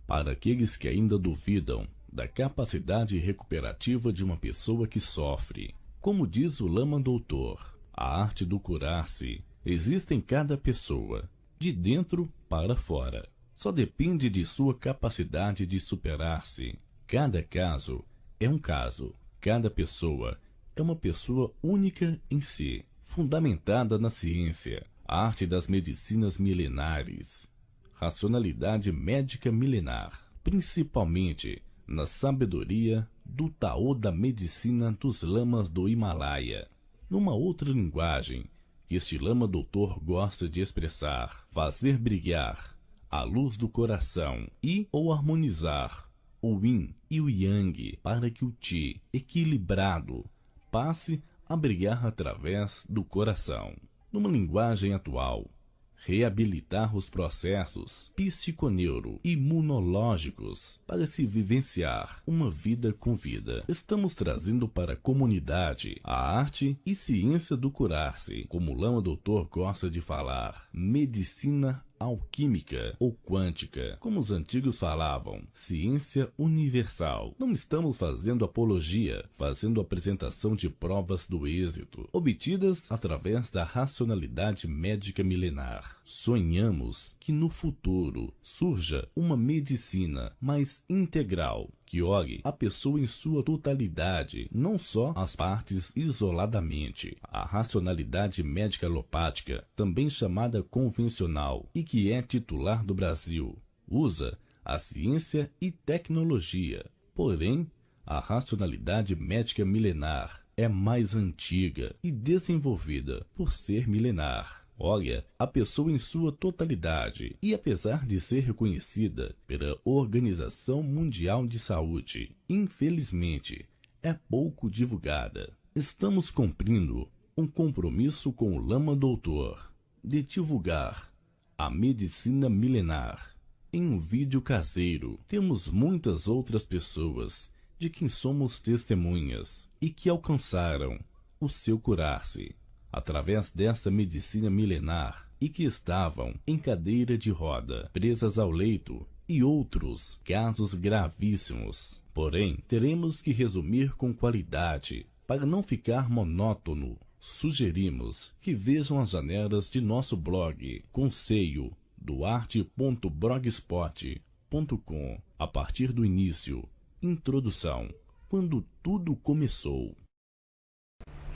para aqueles que ainda duvidam da capacidade recuperativa de uma pessoa que sofre. Como diz o Lama Doutor, a arte do curar-se existe em cada pessoa, de dentro para fora. Só depende de sua capacidade de superar-se. Cada caso é um caso. Cada pessoa é uma pessoa única em si, fundamentada na ciência, a arte das medicinas milenares, racionalidade médica milenar, principalmente na sabedoria do Tao da medicina dos lamas do Himalaia. Numa outra linguagem que este lama doutor gosta de expressar, fazer brilhar a luz do coração e ou harmonizar o yin e o yang para que o Qi equilibrado passe a brilhar através do coração. Numa linguagem atual, reabilitar os processos psiconeuro-imunológicos para se vivenciar uma vida com vida. Estamos trazendo para a comunidade a arte e ciência do curar-se, como o Lama Doutor gosta de falar, medicina alquímica ou quântica, como os antigos falavam, ciência universal. Não estamos fazendo apologia, fazendo apresentação de provas do êxito, obtidas através da racionalidade médica milenar. Sonhamos que no futuro surja uma medicina mais integral, que olhe a pessoa em sua totalidade, não só as partes isoladamente. A racionalidade médica alopática, também chamada convencional, e que é titular do Brasil, usa a ciência e tecnologia. Porém, a racionalidade médica milenar é mais antiga e desenvolvida por ser milenar. Olha a pessoa em sua totalidade e, apesar de ser reconhecida pela Organização Mundial de Saúde, infelizmente é pouco divulgada. Estamos cumprindo um compromisso com o Lama Doutor de divulgar a medicina milenar em um vídeo caseiro. Temos muitas outras pessoas de quem somos testemunhas e que alcançaram o seu curar-se através dessa medicina milenar e que estavam em cadeira de roda, presas ao leito e outros casos gravíssimos. Porém, teremos que resumir com qualidade para não ficar monótono. Sugerimos que vejam as janelas de nosso blog Conselho do arte.blogspot.com a partir do início. Introdução. Quando tudo começou.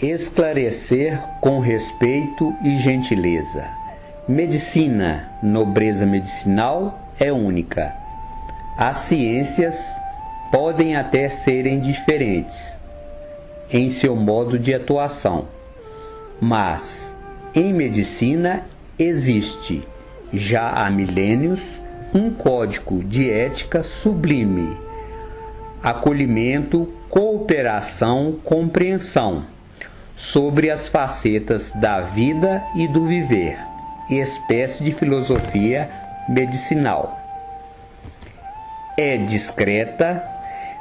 Esclarecer com respeito e gentileza. Medicina, nobreza medicinal é única. As ciências podem até serem diferentes em seu modo de atuação, mas em medicina existe, já há milênios, um código de ética sublime, acolhimento, cooperação, compreensão sobre as facetas da vida e do viver, espécie de filosofia medicinal. É discreta,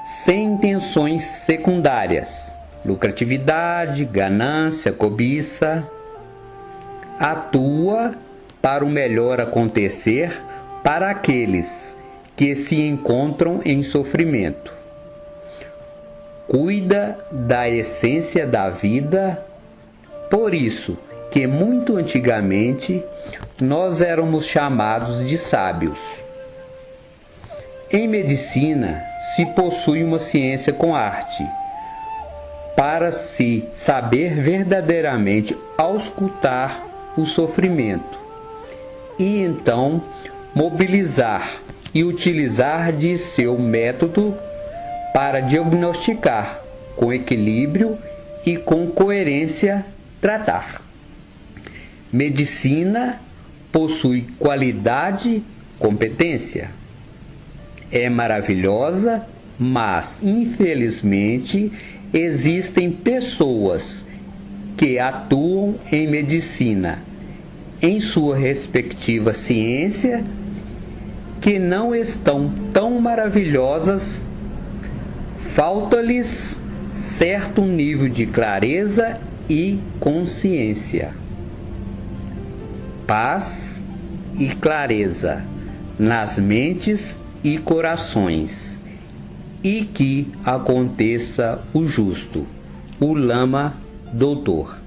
sem intenções secundárias, lucratividade, ganância, cobiça. Atua para o melhor acontecer para aqueles que se encontram em sofrimento. Cuida da essência da vida, por isso que muito antigamente nós éramos chamados de sábios. Em medicina se possui uma ciência com arte, para se saber verdadeiramente auscultar o sofrimento e então mobilizar e utilizar de seu método para diagnosticar com equilíbrio e com coerência tratar. Medicina possui qualidade, competência. É maravilhosa, mas infelizmente existem pessoas que atuam em medicina em sua respectiva ciência que não estão tão maravilhosas. Falta-lhes certo nível de clareza e consciência. Paz e clareza nas mentes e corações, e que aconteça o justo. O Lama Doutor.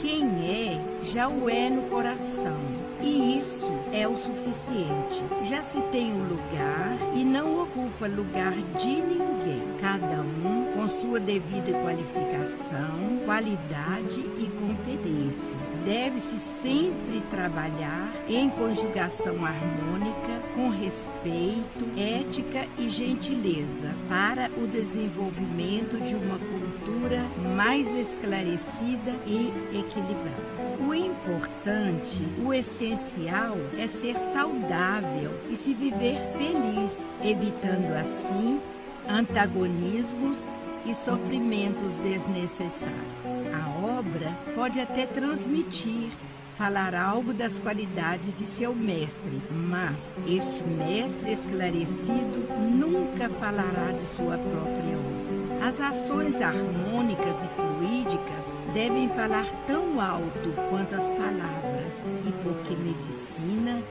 Quem é, já o é no coração, e isso é o suficiente. Já se tem um lugar e não ocupa lugar de ninguém, cada um com sua devida qualificação, qualidade e competência. Deve-se sempre trabalhar em conjugação harmônica, com respeito, ética e gentileza, para o desenvolvimento de uma cultura mais esclarecida e equilibrada. O importante, o essencial, é ser saudável e se viver feliz, evitando assim antagonismos e sofrimentos desnecessários. A obra pode até transmitir, falar algo das qualidades de seu mestre, mas este mestre esclarecido nunca falará de sua própria obra. As ações harmônicas e fluídicas devem falar tão alto quanto as palavras, e porque medicina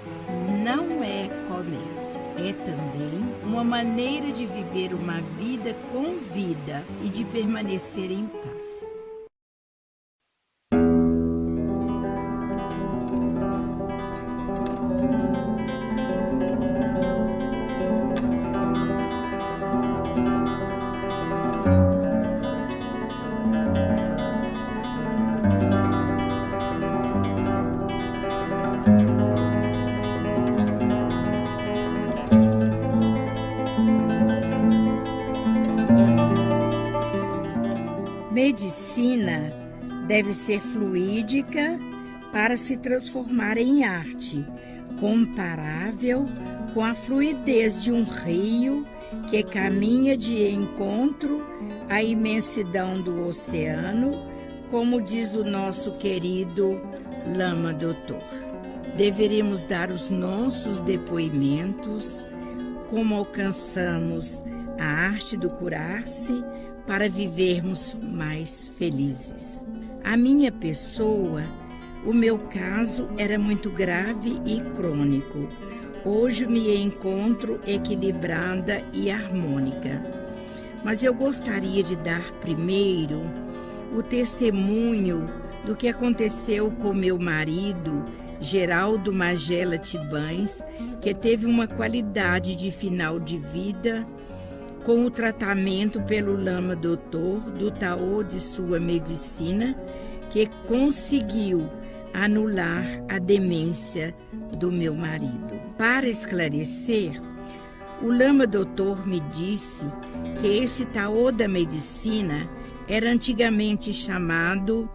não é comércio, é também uma maneira de viver uma vida com vida e de permanecer em paz. Medicina deve ser fluídica para se transformar em arte, comparável com a fluidez de um rio que caminha de encontro à imensidão do oceano, como diz o nosso querido Lama Doutor. Deveríamos dar os nossos depoimentos, como alcançamos a arte do curar-se, para vivermos mais felizes. A minha pessoa, o meu caso era muito grave e crônico. Hoje me encontro equilibrada e harmônica. Mas eu gostaria de dar primeiro o testemunho do que aconteceu com meu marido, Geraldo Magela Tibães, que teve uma qualidade de final de vida com o tratamento pelo Lama Doutor do Taô de sua medicina, que conseguiu anular a demência do meu marido. Para esclarecer, o Lama Doutor me disse que esse Taô da medicina era antigamente chamado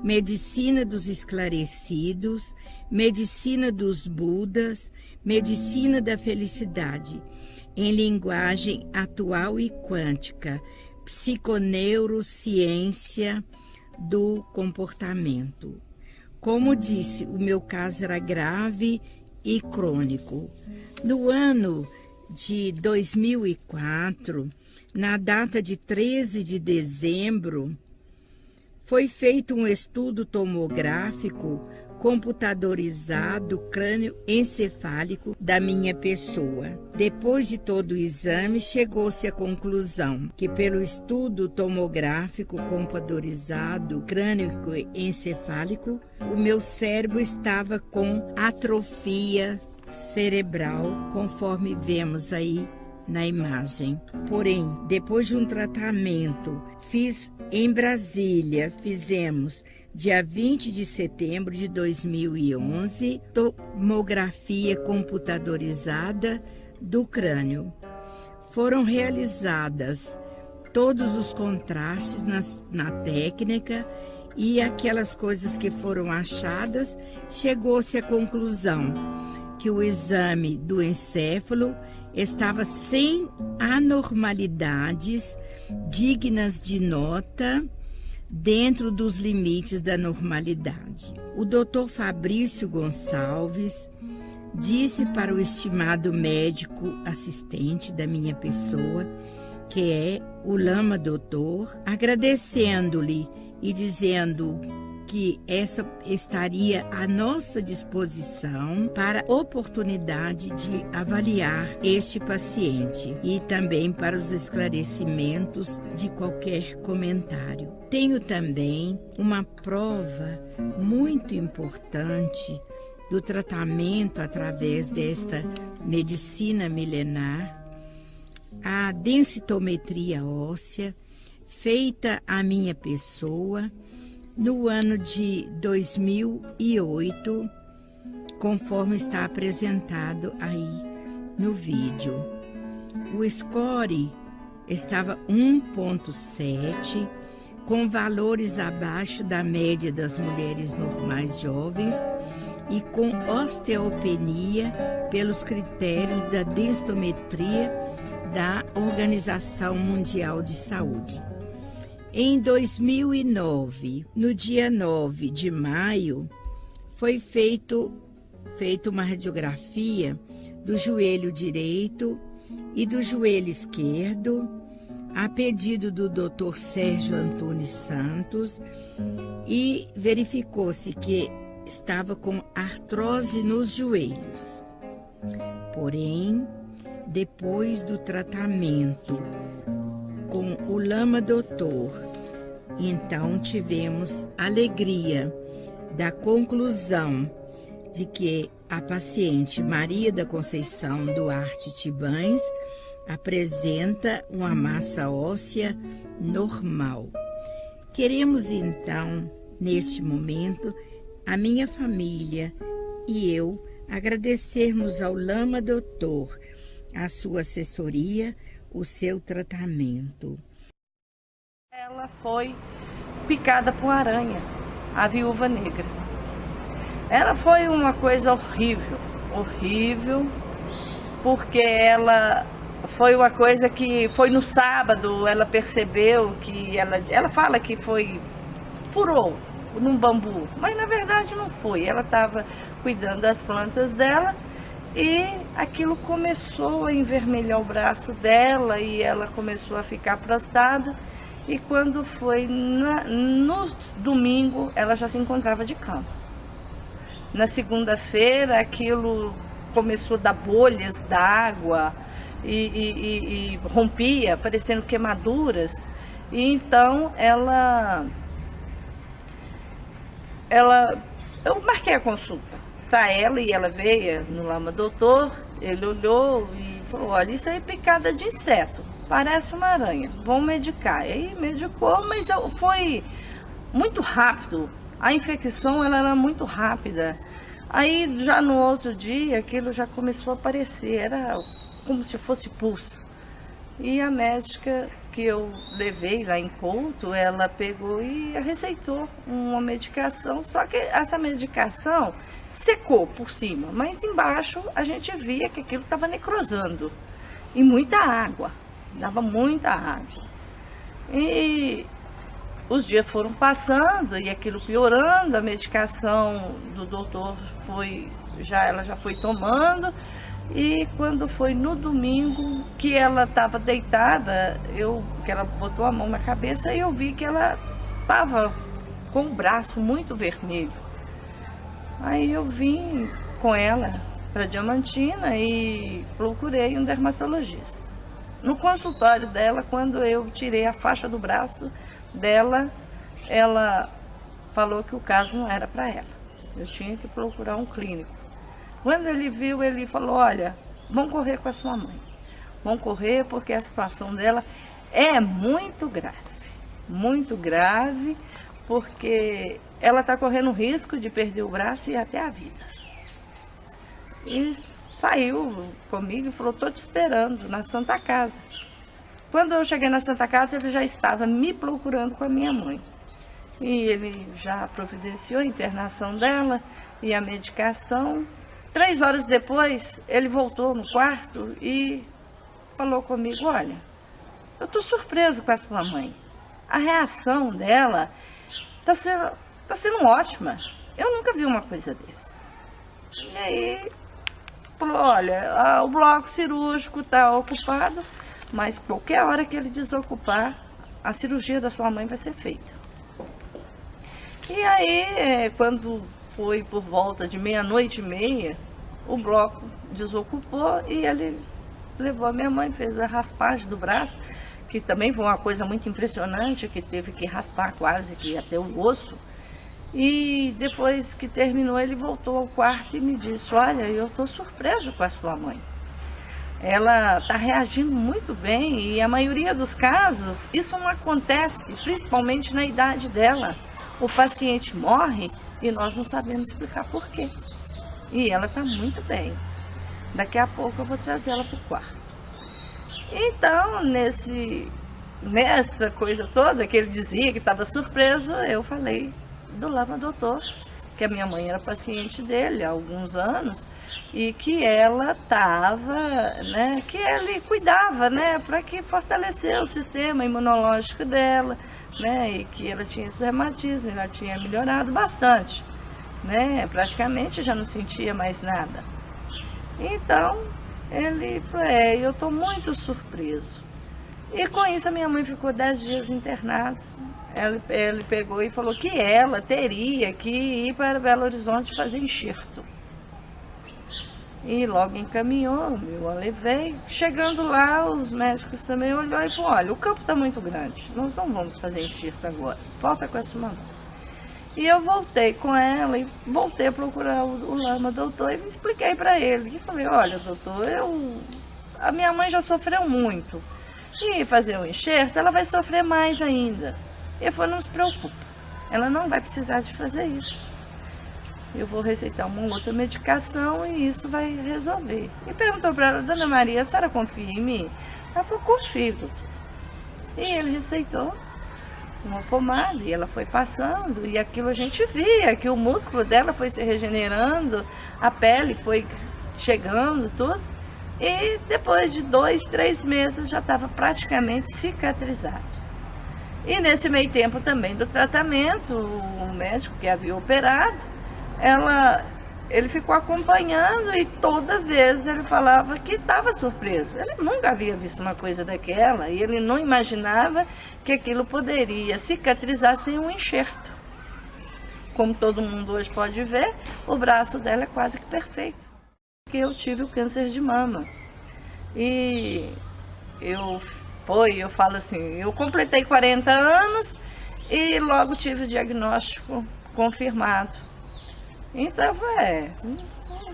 medicina dos esclarecidos, medicina dos Budas, medicina da felicidade, em linguagem atual e quântica, psiconeurociência do comportamento. Como disse, o meu caso era grave e crônico. No ano de 2004, na data de 13 de dezembro, foi feito um estudo tomográfico computadorizado crânio encefálico da minha pessoa. Depois de todo o exame, chegou-se à conclusão que pelo estudo tomográfico computadorizado crânio encefálico, o meu cérebro estava com atrofia cerebral, conforme vemos aí na imagem. Porém, depois de um tratamento, em Brasília, fizemos dia 20 de setembro de 2011, tomografia computadorizada do crânio. Foram realizadas todos os contrastes na técnica e aquelas coisas que foram achadas, chegou-se à conclusão que o exame do encéfalo estava sem anormalidades dignas de nota dentro dos limites da normalidade. O Dr. Fabrício Gonçalves disse para o estimado médico assistente da minha pessoa, que é o Lama Doutor, agradecendo-lhe e dizendo que essa estaria à nossa disposição para oportunidade de avaliar este paciente e também para os esclarecimentos de qualquer comentário. Tenho também uma prova muito importante do tratamento através desta medicina milenar, a densitometria óssea, feita à minha pessoa no ano de 2008, conforme está apresentado aí no vídeo. O score estava 1,7, com valores abaixo da média das mulheres normais jovens e com osteopenia pelos critérios da densitometria da Organização Mundial de Saúde. Em 2009, no dia 9 de maio, foi feita uma radiografia do joelho direito e do joelho esquerdo, a pedido do Dr. Sérgio Antunes Santos, e verificou-se que estava com artrose nos joelhos. Porém, depois do tratamento com o Lama Doutor, então tivemos alegria da conclusão de que a paciente Maria da Conceição Duarte Tibães apresenta uma massa óssea normal. Queremos então, neste momento, a minha família e eu agradecermos ao Lama Doutor a sua assessoria, o seu tratamento. Ela foi picada por aranha, a viúva negra. Ela foi uma coisa horrível, porque ela foi uma coisa que foi no sábado, ela percebeu que ela fala que furou num bambu, mas na verdade não foi. Ela estava cuidando das plantas dela e aquilo começou a envermelhar o braço dela e ela começou a ficar prostrada. E quando foi no domingo, ela já se encontrava de cama. Na segunda-feira, aquilo começou a dar bolhas d'água e rompia, parecendo queimaduras. E então eu marquei a consulta para ela e ela veio no Lama Doutor. Ele olhou e falou: olha, isso aí é picada de inseto, parece uma aranha, vamos medicar. E aí medicou, mas foi muito rápido, a infecção ela era muito rápida. Aí já no outro dia aquilo já começou a aparecer, era como se fosse pus. E a médica que eu levei lá em Couto, ela pegou e receitou uma medicação, só que essa medicação secou por cima, mas embaixo a gente via que aquilo estava necrosando. E muita água, dava muita água. E os dias foram passando e aquilo piorando, a medicação do doutor ela já foi tomando. E quando foi no domingo que ela estava deitada, que ela botou a mão na cabeça e eu vi que ela estava com o braço muito vermelho. Aí eu vim com ela para Diamantina e procurei um dermatologista. No consultório dela, quando eu tirei a faixa do braço dela, ela falou que o caso não era para ela. Eu tinha que procurar um clínico. Quando ele viu, ele falou: olha, vamos correr com a sua mãe. Vamos correr porque a situação dela é muito grave, porque ela está correndo risco de perder o braço e até a vida. E saiu comigo e falou: estou te esperando na Santa Casa. Quando eu cheguei na Santa Casa, ele já estava me procurando com a minha mãe. E ele já providenciou a internação dela e a medicação. 3 horas depois, ele voltou no quarto e falou comigo: olha, eu estou surpreso com a sua mãe. A reação dela está sendo ótima. Eu nunca vi uma coisa dessa. E aí, falou: olha, o bloco cirúrgico está ocupado, mas qualquer hora que ele desocupar, a cirurgia da sua mãe vai ser feita. E aí, quando foi por volta de 00:30, o bloco desocupou e ele levou a minha mãe, fez a raspagem do braço, que também foi uma coisa muito impressionante, que teve que raspar quase que até o osso. E depois que terminou, ele voltou ao quarto e me disse: olha, eu estou surpreso com a sua mãe. Ela está reagindo muito bem e a maioria dos casos, isso não acontece, principalmente na idade dela. O paciente morre e nós não sabemos explicar por quê. E ela está muito bem. Daqui a pouco eu vou trazer ela para o quarto. Então, nessa coisa toda que ele dizia que estava surpreso, eu falei do Lama Doutor, que a minha mãe era paciente dele há alguns anos e que ela estava, né, que ele cuidava, né, para que fortalecesse o sistema imunológico dela, né, e que ela tinha esse reumatismo, ela tinha melhorado bastante, né, praticamente já não sentia mais nada. Então, ele falou: eu estou muito surpreso. E com isso a minha mãe ficou 10 dias internada. Ele pegou e falou que ela teria que ir para Belo Horizonte fazer enxerto. E logo encaminhou, eu a levei. Chegando lá, os médicos também olhou e falou: olha, o campo está muito grande, nós não vamos fazer enxerto agora, volta com essa mamãe. E eu voltei com ela e voltei a procurar o Lama Doutor e expliquei para ele. E falei: olha, doutor, a minha mãe já sofreu muito. E fazer o enxerto, ela vai sofrer mais ainda. Ele falou: não se preocupe, ela não vai precisar de fazer isso. Eu vou receitar uma outra medicação e isso vai resolver. E perguntou para ela: dona Maria, a senhora confia em mim? Ela falou: confio, doutor. E ele receitou uma pomada e ela foi passando. E aquilo a gente via, que o músculo dela foi se regenerando, a pele foi chegando, tudo. E depois de 2, 3 meses já estava praticamente cicatrizado. E nesse meio tempo também do tratamento, o médico que havia operado, ele ficou acompanhando e toda vez ele falava que estava surpreso. Ele nunca havia visto uma coisa daquela e ele não imaginava que aquilo poderia cicatrizar sem um enxerto. Como todo mundo hoje pode ver, o braço dela é quase que perfeito. Porque eu tive o câncer de mama. E eu falo assim, eu completei 40 anos e logo tive o diagnóstico confirmado. Então,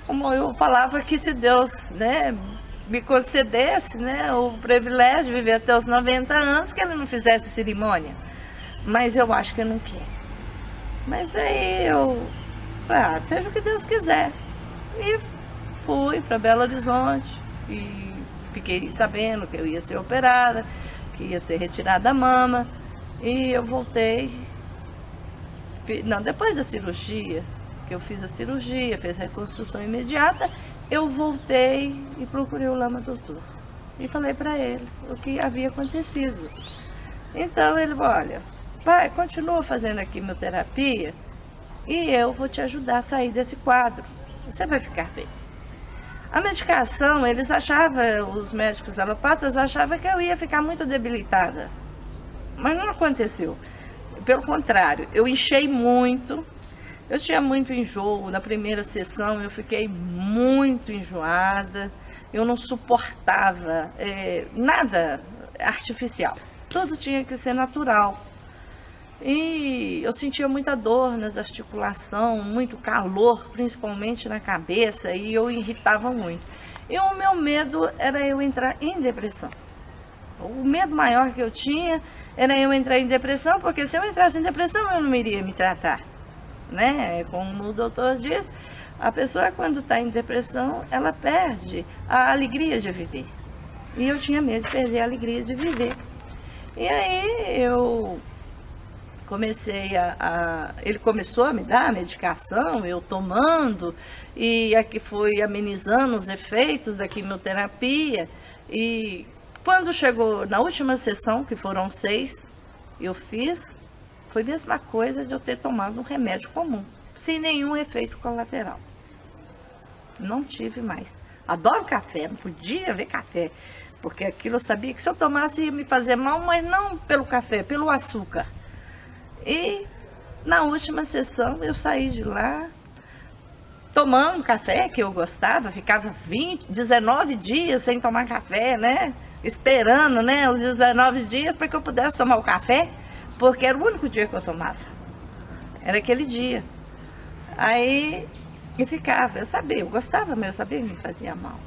como eu falava que se Deus, né, me concedesse, né, o privilégio de viver até os 90 anos, que ele não fizesse cerimônia. Mas eu acho que eu não quero. Mas aí seja o que Deus quiser. E fui para Belo Horizonte e fiquei sabendo que eu ia ser operada, que ia ser retirada a mama. E eu voltei. Depois da cirurgia, que eu fiz a cirurgia, fiz a reconstrução imediata, eu voltei e procurei o Lama Doutor. E falei para ele o que havia acontecido. Então ele falou: olha, pai, continua fazendo a quimioterapia e eu vou te ajudar a sair desse quadro. Você vai ficar bem. A medicação, os médicos alopatas achavam que eu ia ficar muito debilitada. Mas não aconteceu. Pelo contrário, eu inchei muito. Eu tinha muito enjoo. Na primeira sessão eu fiquei muito enjoada. Eu não suportava nada artificial. Tudo tinha que ser natural. E eu sentia muita dor nas articulações, muito calor, principalmente na cabeça, e eu irritava muito. E o meu medo era eu entrar em depressão. O medo maior que eu tinha era eu entrar em depressão, porque se eu entrasse em depressão eu não iria me tratar, né? Como o doutor diz, a pessoa quando está em depressão, ela perde a alegria de viver. E eu tinha medo de perder a alegria de viver. E aí eu ele começou a me dar a medicação, eu tomando, e aqui foi amenizando os efeitos da quimioterapia. E quando chegou na última sessão, que foram 6, eu fiz, foi a mesma coisa de eu ter tomado um remédio comum, sem nenhum efeito colateral. Não tive mais. Adoro café, não podia ver café, porque aquilo eu sabia que se eu tomasse ia me fazer mal, mas não pelo café, pelo açúcar. E Na última sessão, eu saí de lá tomando café, que eu gostava, ficava 19 dias sem tomar café, né? Esperando, né, os 19 dias para que eu pudesse tomar o café, porque era o único dia que eu tomava. Era aquele dia. Aí eu ficava, eu gostava, mas eu sabia que me fazia mal.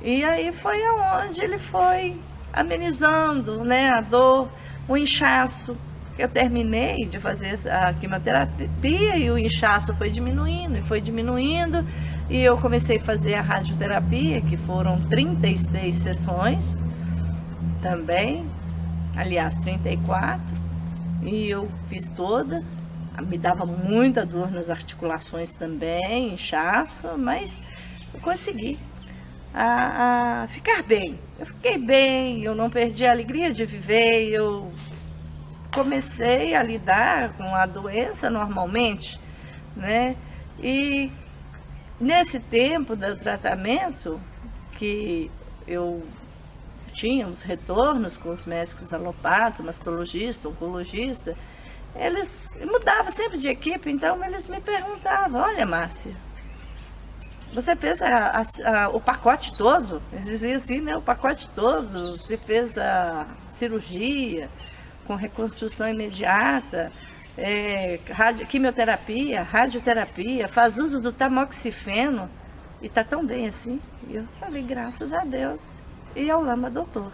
E aí foi aonde ele foi amenizando, né, a dor, o inchaço. Eu terminei de fazer a quimioterapia e o inchaço foi diminuindo e foi diminuindo. E eu comecei a fazer a radioterapia, que foram 36 sessões também, aliás, 34. E eu fiz todas. Me dava muita dor nas articulações também, inchaço, mas eu consegui ficar bem. Eu fiquei bem, eu não perdi a alegria de viver, eu comecei a lidar com a doença normalmente, né? E nesse tempo do tratamento, que eu tinha os retornos com os médicos alopatas, mastologista, oncologista, eles mudavam sempre de equipe, então eles me perguntavam: olha, Márcia, você fez o pacote todo? Eles diziam assim, né? O pacote todo, você fez a cirurgia com reconstrução imediata, quimioterapia, radioterapia, faz uso do tamoxifeno e está tão bem assim. E eu falei, graças a Deus, e ao Lama Doutor.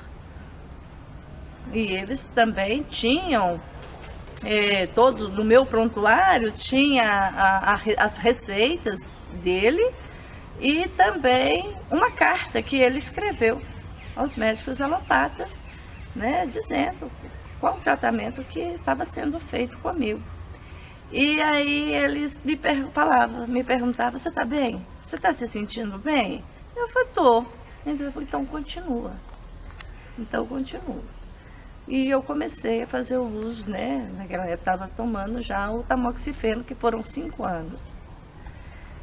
E eles também tinham, todo no meu prontuário, tinha as receitas dele e também uma carta que ele escreveu aos médicos alopatas, né, dizendo qual o tratamento que estava sendo feito comigo. E aí eles me perguntavam, você está bem? Você está se sentindo bem? Eu falei, tô. Então continua. Então continua. E eu comecei a fazer o uso, né? Naquela época estava tomando já o tamoxifeno, que foram 5 anos.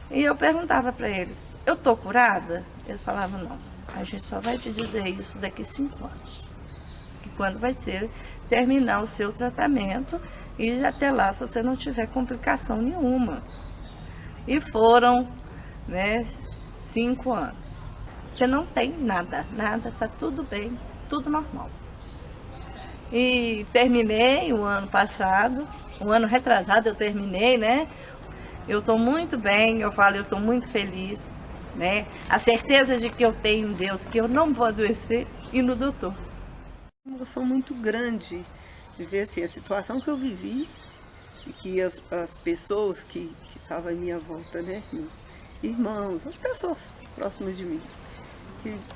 E eu perguntava para eles, eu tô curada? Eles falavam, não, a gente só vai te dizer isso daqui 5 anos. Que quando vai ser terminar o seu tratamento e até lá, se você não tiver complicação nenhuma. E foram, né, 5 anos. Você não tem nada, tá tudo bem, tudo normal. E terminei o ano passado, o ano retrasado eu terminei, né? Eu estou muito bem, eu estou muito feliz, né? A certeza de que eu tenho em Deus, que eu não vou adoecer, e no doutor. Uma emoção muito grande de ver assim, a situação que eu vivi e que as pessoas que estavam à minha volta, né? Meus irmãos, as pessoas próximas de mim,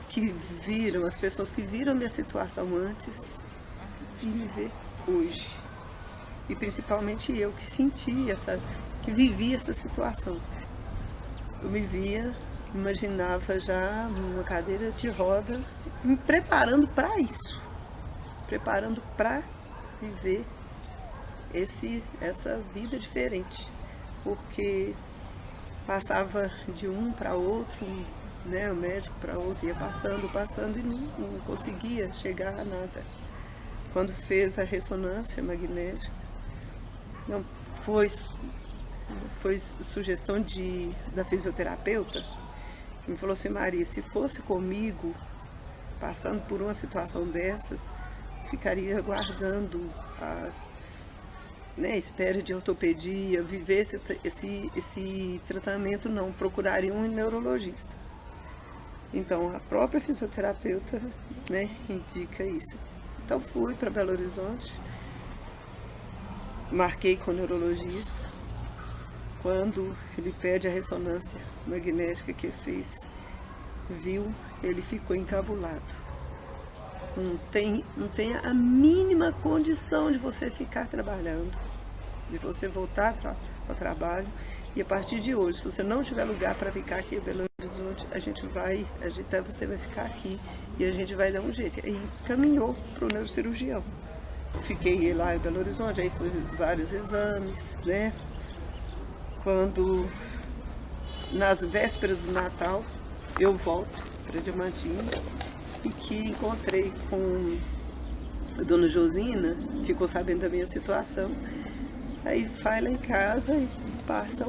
que viram, as pessoas que viram a minha situação antes e me ver hoje. E principalmente eu que senti que vivi essa situação. Eu me via, imaginava já numa cadeira de roda, me preparando para isso. Preparando para viver essa vida diferente. Porque passava de um para outro, né, o médico para outro, ia passando e não conseguia chegar a nada. Quando fez a ressonância magnética, não foi sugestão da fisioterapeuta, que me falou assim, Maria, se fosse comigo, passando por uma situação dessas, ficaria aguardando a espera de ortopedia, viver esse tratamento, não, procuraria um neurologista. Então, a própria fisioterapeuta, né, indica isso. Então, fui para Belo Horizonte, marquei com o neurologista. Quando ele pede a ressonância magnética que fez, viu, ele ficou encabulado. Não tem a mínima condição de você ficar trabalhando, de você voltar ao trabalho. E a partir de hoje, se você não tiver lugar para ficar aqui em Belo Horizonte, você vai ficar aqui e a gente vai dar um jeito. E caminhou para o neurocirurgião. Fiquei lá em Belo Horizonte, aí fui vários exames, né? Quando, nas vésperas do Natal, eu volto para Diamantina e que encontrei com a dona Josina, ficou sabendo da minha situação Aí vai lá em casa e passa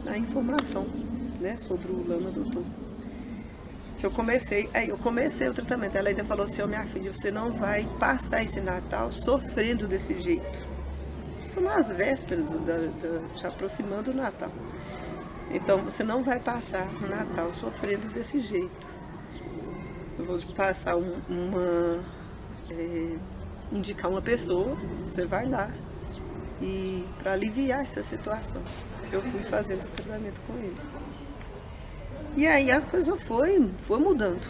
a informação, né, sobre o Lama Doutor. Que eu comecei o tratamento. Ela ainda falou assim: minha filha, você não vai passar esse Natal sofrendo desse jeito. Foi nas vésperas, já aproximando o Natal. Então você não vai passar o Natal sofrendo desse jeito. Eu vou passar indicar uma pessoa, você vai lá, e para aliviar essa situação. Eu fui fazendo o tratamento com ele. E aí a coisa foi mudando.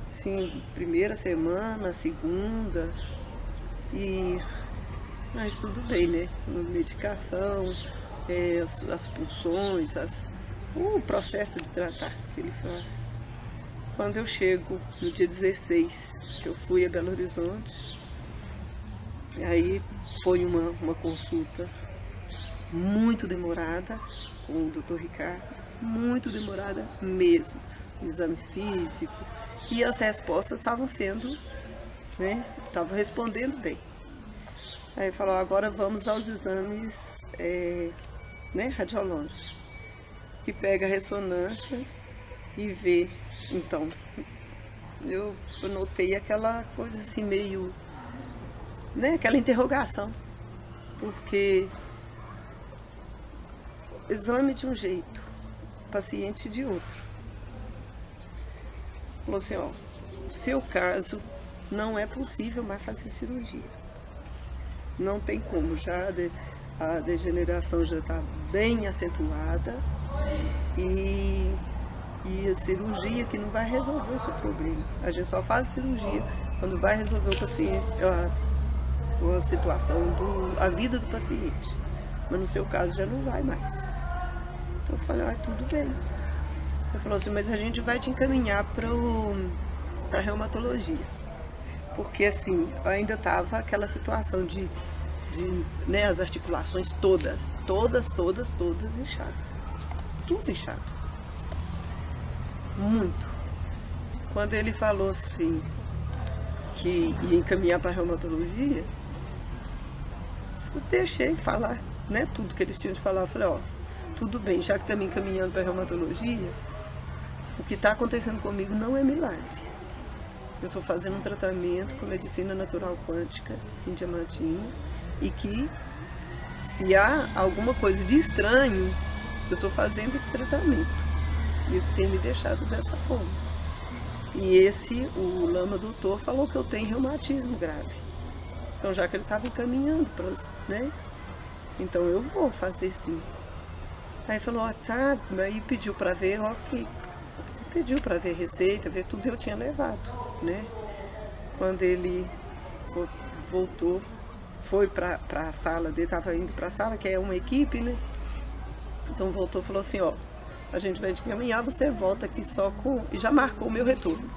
Sim, primeira semana, segunda, mas tudo bem, né? Medicação, as pulsões, o processo de tratar que ele faz. Quando eu chego no dia 16, que eu fui a Belo Horizonte, aí foi uma consulta muito demorada com o Dr. Ricardo, muito demorada mesmo, exame físico, e as respostas estavam sendo, né, estavam respondendo bem. Aí ele falou: agora vamos aos exames radiológicos, que pega a ressonância e vê. Então, eu notei aquela coisa assim meio, né, aquela interrogação, porque exame de um jeito, paciente de outro. Falou assim: no seu caso não é possível mais fazer cirurgia. Não tem como, a degeneração já está bem acentuada e a cirurgia que não vai resolver o seu problema. A gente só faz cirurgia quando vai resolver o paciente, a situação, a vida do paciente. Mas no seu caso já não vai mais. Então eu falei: tudo bem. Ele falou assim: mas a gente vai te encaminhar para reumatologia. Porque assim, ainda estava aquela situação de né, as articulações todas inchadas. Tudo inchado. Muito. Quando ele falou assim que ia encaminhar para a reumatologia, deixei falar, né, tudo que eles tinham de falar. Eu falei: tudo bem, já que está me encaminhando para a reumatologia, o que está acontecendo comigo não é milagre. Eu estou fazendo um tratamento com medicina natural quântica em Diamantina, e que se há alguma coisa de estranho, eu estou fazendo esse tratamento. E tem me deixado dessa forma. E o Lama Doutor falou que eu tenho reumatismo grave. Então, já que ele estava encaminhando para os, né? Então eu vou fazer sim. Aí falou: tá, aí pediu para ver, ok. Pediu para ver receita, ver tudo, eu tinha levado, né? Quando ele voltou, foi para a sala dele, estava indo para a sala, que é uma equipe, né? Então voltou e falou assim: a gente vai te encaminhar, você volta aqui só com... E já marcou o meu retorno,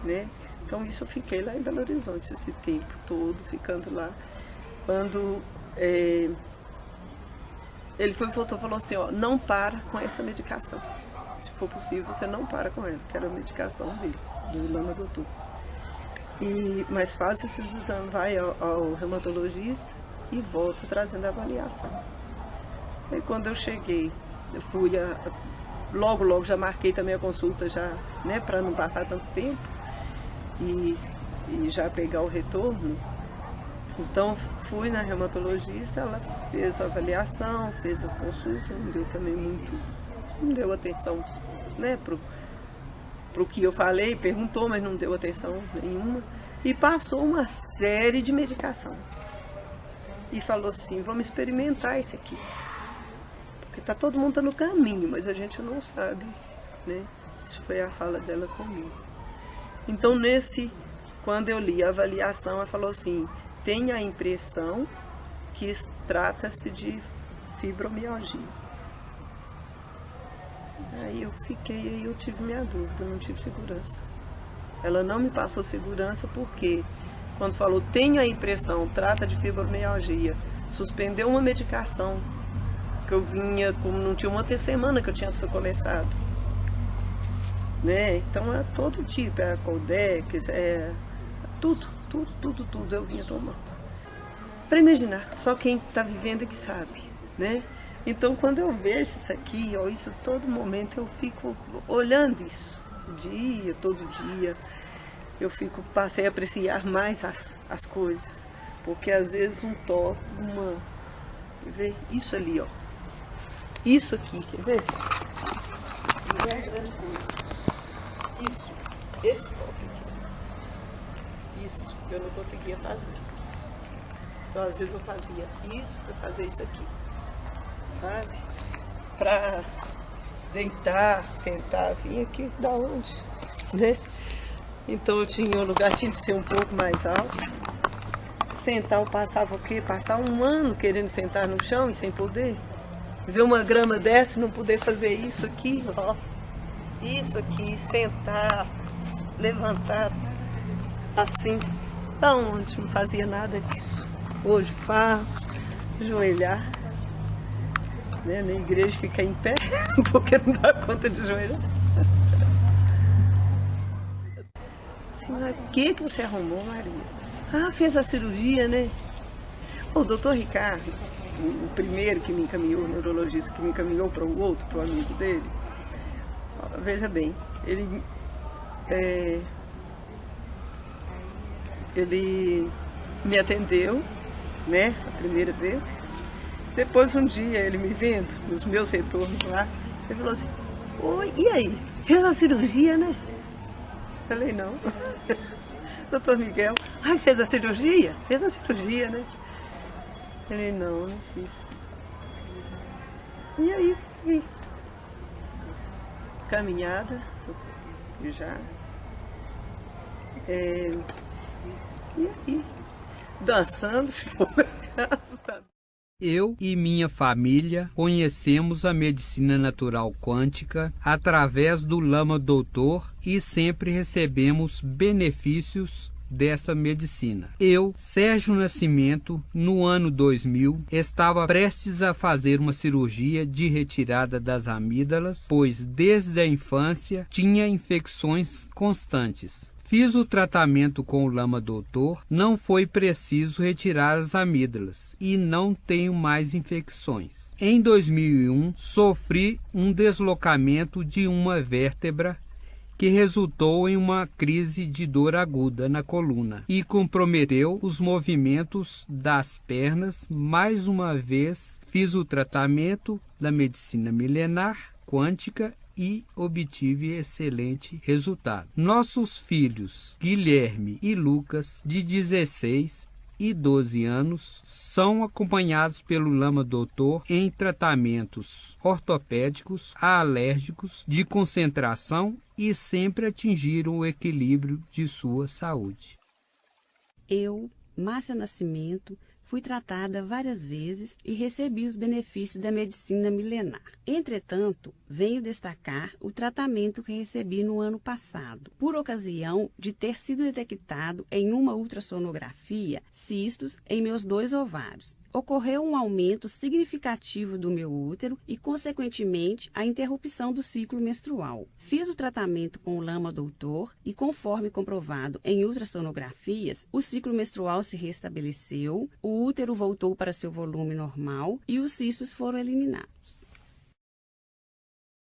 né? Então isso eu fiquei lá em Belo Horizonte esse tempo todo, ficando lá. Quando ele voltou e falou assim: não para com essa medicação. Se for possível, você não para com ela, que era a medicação dele, do Lama Doutor. Mas faz esses exames, vai ao reumatologista e volta trazendo a avaliação. Aí quando eu cheguei, eu fui logo já marquei também a consulta, já, né, para não passar tanto tempo e já pegar o retorno. Então fui na reumatologista, ela fez a avaliação, fez as consultas, não deu atenção, né, pro que eu falei, perguntou, mas não deu atenção nenhuma, e passou uma série de medicação. E falou assim: vamos experimentar esse aqui. Porque todo mundo no caminho, mas a gente não sabe, né? Isso foi a fala dela comigo. Então, quando eu li a avaliação, ela falou assim: tem a impressão que trata-se de fibromialgia. Aí eu tive minha dúvida, não tive segurança. Ela não me passou segurança porque, quando falou tem a impressão, trata de fibromialgia, suspendeu uma medicação que eu vinha, como não tinha uma semana que eu tinha começado, né? Então é todo tipo, é Coldex, tudo tudo eu vinha tomando. Para imaginar, só quem está vivendo é que sabe, né? Então, quando eu vejo isso aqui, ó, isso todo momento, eu fico olhando isso, todo dia, passei a apreciar mais as coisas, porque às vezes um toque, quer ver? Isso ali, ó, isso aqui, quer ver? Não é grande coisa. Isso, esse toque aqui, isso, eu não conseguia fazer. Então, às vezes eu fazia isso para fazer isso aqui, sabe? Para deitar, sentar, vim aqui da onde, né? Então eu tinha um lugar, tinha que ser um pouco mais alto. Sentar, eu passava o quê? Passar um ano querendo sentar no chão e sem poder. Ver uma grama dessa e não poder fazer isso aqui, ó. Isso aqui, sentar, levantar, assim. Da onde? Não fazia nada disso. Hoje faço, ajoelhar, né? Na igreja ficar em pé, porque não dá conta de ajoelhar. Assim, mas o que você arrumou, Maria? Ah, fez a cirurgia, né? O doutor Ricardo, o primeiro que me encaminhou, o neurologista que me encaminhou para o outro, para o amigo dele, veja bem, ele me atendeu, né, a primeira vez. Depois, um dia, ele me vendo, nos meus retornos lá, ele falou assim, oi, e aí? Fez a cirurgia, né? Falei, não. Doutor Miguel, fez a cirurgia? Fez a cirurgia, né? Falei, não fiz. E aí, tô aqui. Caminhada, tô já. E aí? Dançando, se for tá. Eu e minha família conhecemos a medicina natural quântica através do Lama Doutor e sempre recebemos benefícios desta medicina. Eu, Sérgio Nascimento, no ano 2000, estava prestes a fazer uma cirurgia de retirada das amígdalas, pois desde a infância tinha infecções constantes. Fiz o tratamento com o Lama Doutor, não foi preciso retirar as amígdalas e não tenho mais infecções. Em 2001, sofri um deslocamento de uma vértebra que resultou em uma crise de dor aguda na coluna e comprometeu os movimentos das pernas. Mais uma vez, fiz o tratamento da medicina milenar quântica e obtive excelente resultado. Nossos filhos, Guilherme e Lucas, de 16 e 12 anos, são acompanhados pelo Lama Doutor em tratamentos ortopédicos, alérgicos, de concentração e sempre atingiram o equilíbrio de sua saúde. Eu, Márcia Nascimento, fui tratada várias vezes e recebi os benefícios da medicina milenar. Entretanto, venho destacar o tratamento que recebi no ano passado, por ocasião de ter sido detectado em uma ultrassonografia cistos em meus 2 ovários. Ocorreu um aumento significativo do meu útero e, consequentemente, a interrupção do ciclo menstrual. Fiz o tratamento com o Lama Doutor e, conforme comprovado em ultrassonografias, o ciclo menstrual se restabeleceu, o útero voltou para seu volume normal e os cistos foram eliminados.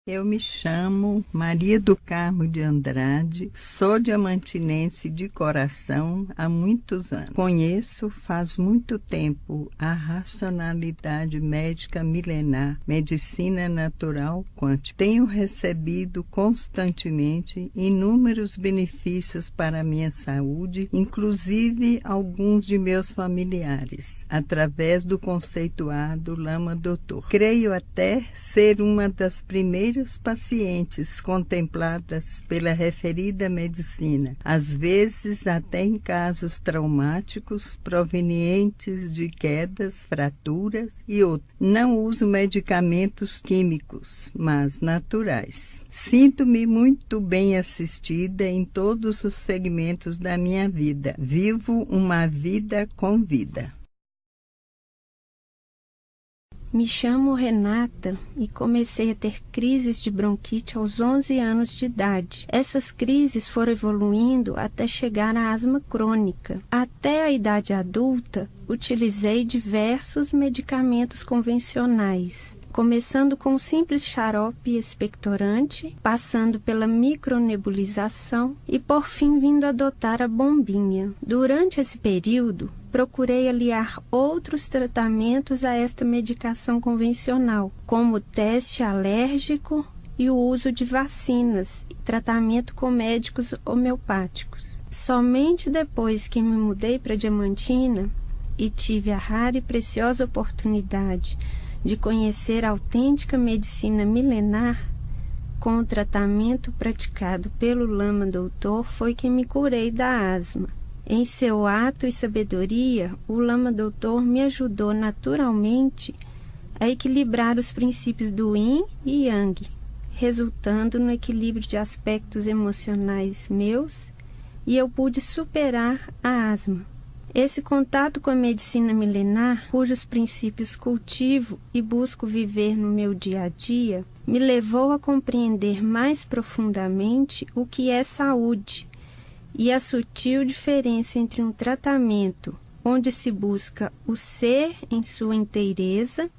Eu me chamo Maria do Carmo de Andrade, sou diamantinense de coração há muitos anos. Conheço faz muito tempo a racionalidade médica milenar, medicina natural quântica. Tenho recebido constantemente inúmeros benefícios para a minha saúde, inclusive alguns de meus familiares, através do conceituado Lama Doutor. Creio até ser uma das primeiras pacientes contempladas pela referida medicina, às vezes até em casos traumáticos provenientes de quedas, fraturas e outros. Não uso medicamentos químicos, mas naturais. Sinto-me muito bem assistida em todos os segmentos da minha vida. Vivo uma vida com vida. Me chamo Renata e comecei a ter crises de bronquite aos 11 anos de idade. Essas crises foram evoluindo até chegar à asma crônica. Até a idade adulta, utilizei diversos medicamentos convencionais, começando com um simples xarope expectorante, passando pela micronebulização e por fim vindo adotar a bombinha. Durante esse período, procurei aliar outros tratamentos a esta medicação convencional, como o teste alérgico e o uso de vacinas e tratamento com médicos homeopáticos. Somente depois que me mudei para Diamantina e tive a rara e preciosa oportunidade de conhecer a autêntica medicina milenar, com o tratamento praticado pelo Lama Doutor, foi que me curei da asma. Em seu ato e sabedoria, o Lama Doutor me ajudou naturalmente a equilibrar os princípios do Yin e Yang, resultando no equilíbrio de aspectos emocionais meus, e eu pude superar a asma. Esse contato com a medicina milenar, cujos princípios cultivo e busco viver no meu dia a dia, me levou a compreender mais profundamente o que é saúde e a sutil diferença entre um tratamento onde se busca o ser em sua inteireza,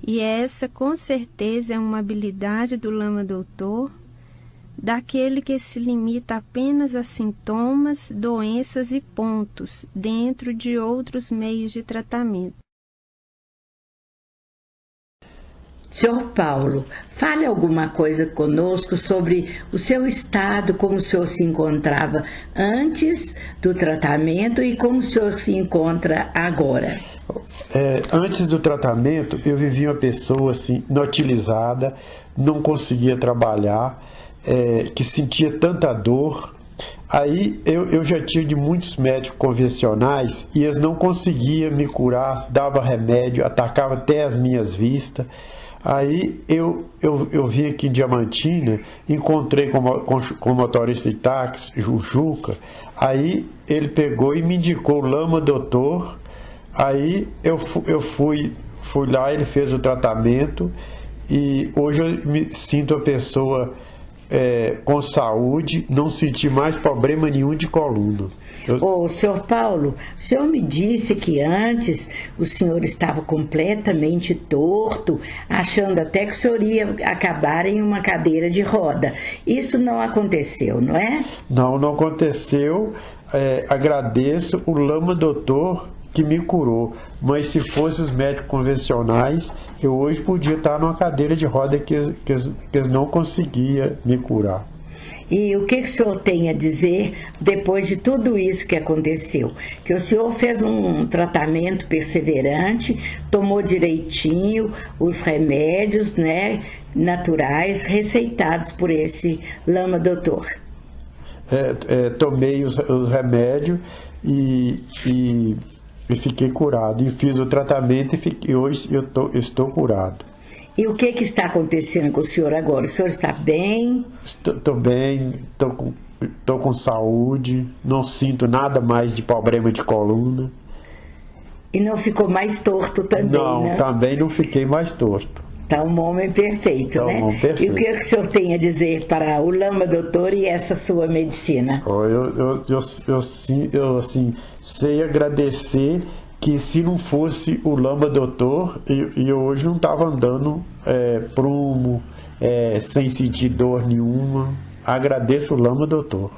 e essa com certeza é uma habilidade do Lama Doutor, daquele que se limita apenas a sintomas, doenças e pontos dentro de outros meios de tratamento. Senhor Paulo, fale alguma coisa conosco sobre o seu estado, como o senhor se encontrava antes do tratamento e como o senhor se encontra agora. Antes do tratamento, eu vivia uma pessoa assim, inutilizada, não conseguia trabalhar, que sentia tanta dor. Aí eu já tinha de muitos médicos convencionais e eles não conseguiam me curar, dava remédio, atacava até as minhas vistas. Aí eu vim aqui em Diamantina, encontrei com o motorista de táxi, o Juca. Aí ele pegou e me indicou o Lama Doutor. Aí eu fui lá, ele fez o tratamento e hoje eu me sinto uma pessoa com saúde, não senti mais problema nenhum de coluna. Senhor Paulo, o senhor me disse que antes o senhor estava completamente torto, achando até que o senhor ia acabar em uma cadeira de roda. Isso não aconteceu, não é? Não aconteceu. Agradeço o Lama Doutor que me curou, mas se fosse os médicos convencionais, eu hoje podia estar numa cadeira de roda que eles não conseguiam me curar. E o que o senhor tem a dizer depois de tudo isso que aconteceu? Que o senhor fez um tratamento perseverante, tomou direitinho os remédios, né, naturais receitados por esse Lama Doutor. Tomei os remédios e fiquei curado. E fiz o tratamento e hoje eu estou curado. E o que está acontecendo com o senhor agora? O senhor está bem? Estou bem, estou com saúde, não sinto nada mais de problema de coluna. E não ficou mais torto também, não, né? Também não fiquei mais torto. Está um homem perfeito, né? Homem perfeito. E o que o senhor tem a dizer para o Lama Doutor e essa sua medicina? Eu assim, sei agradecer que se não fosse o Lama Doutor, eu hoje não estava andando prumo, sem sentir dor nenhuma. Agradeço o Lama Doutor.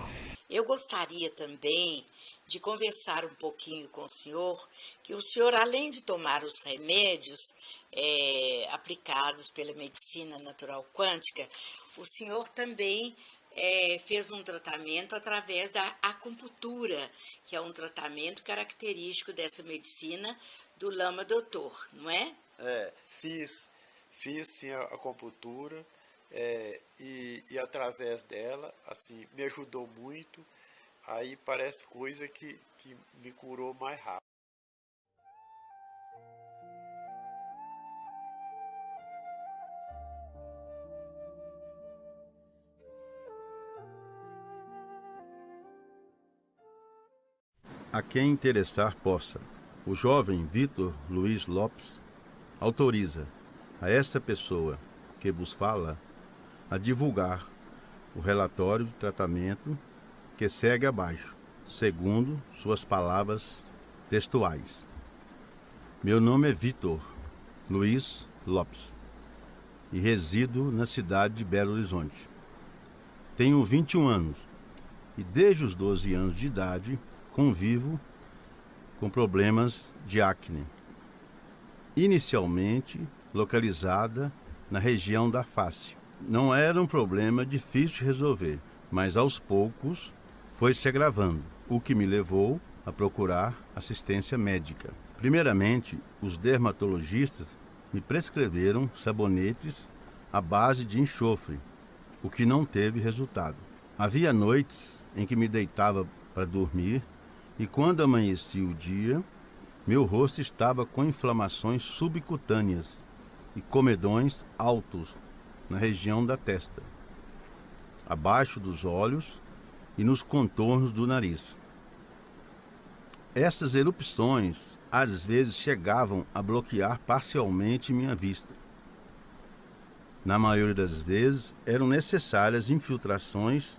Eu gostaria também de conversar um pouquinho com o senhor, que o senhor, além de tomar os remédios aplicados pela medicina natural quântica, o senhor também fez um tratamento através da acupuntura, que é um tratamento característico dessa medicina do Lama Doutor, não é? Fiz sim a acupuntura e através dela, assim, me ajudou muito. Aí parece coisa que me curou mais rápido. A quem interessar possa. O jovem Vitor Luiz Lopes, autoriza a esta pessoa que vos fala a divulgar o relatório de tratamento que segue abaixo, segundo suas palavras textuais. Meu nome é Vitor Luiz Lopes e resido na cidade de Belo Horizonte. Tenho 21 anos e desde os 12 anos de idade convivo com problemas de acne, inicialmente localizada na região da face. Não era um problema difícil de resolver, mas aos poucos foi se agravando, o que me levou a procurar assistência médica. Primeiramente, os dermatologistas me prescreveram sabonetes à base de enxofre, o que não teve resultado. Havia noites em que me deitava para dormir e quando amanhecia o dia, meu rosto estava com inflamações subcutâneas e comedões altos na região da testa, abaixo dos olhos e nos contornos do nariz. Essas erupções às vezes chegavam a bloquear parcialmente minha vista. Na maioria das vezes eram necessárias infiltrações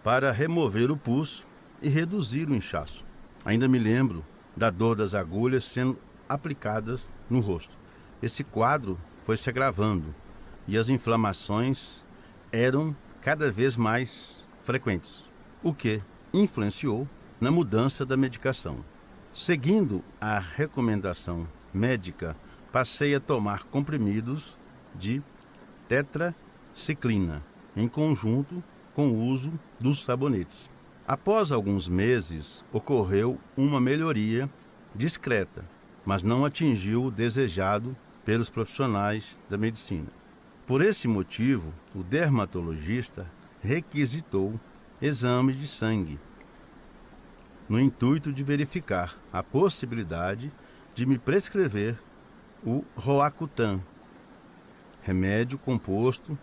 para remover o pus e reduzir o inchaço. Ainda me lembro da dor das agulhas sendo aplicadas no rosto. Esse quadro foi se agravando e as inflamações eram cada vez mais frequentes, o que influenciou na mudança da medicação. Seguindo a recomendação médica, passei a tomar comprimidos de tetraciclina, em conjunto com o uso dos sabonetes. Após alguns meses, ocorreu uma melhoria discreta, mas não atingiu o desejado pelos profissionais da medicina. Por esse motivo, o dermatologista requisitou exame de sangue, no intuito de verificar a possibilidade de me prescrever o Roacutan, remédio composto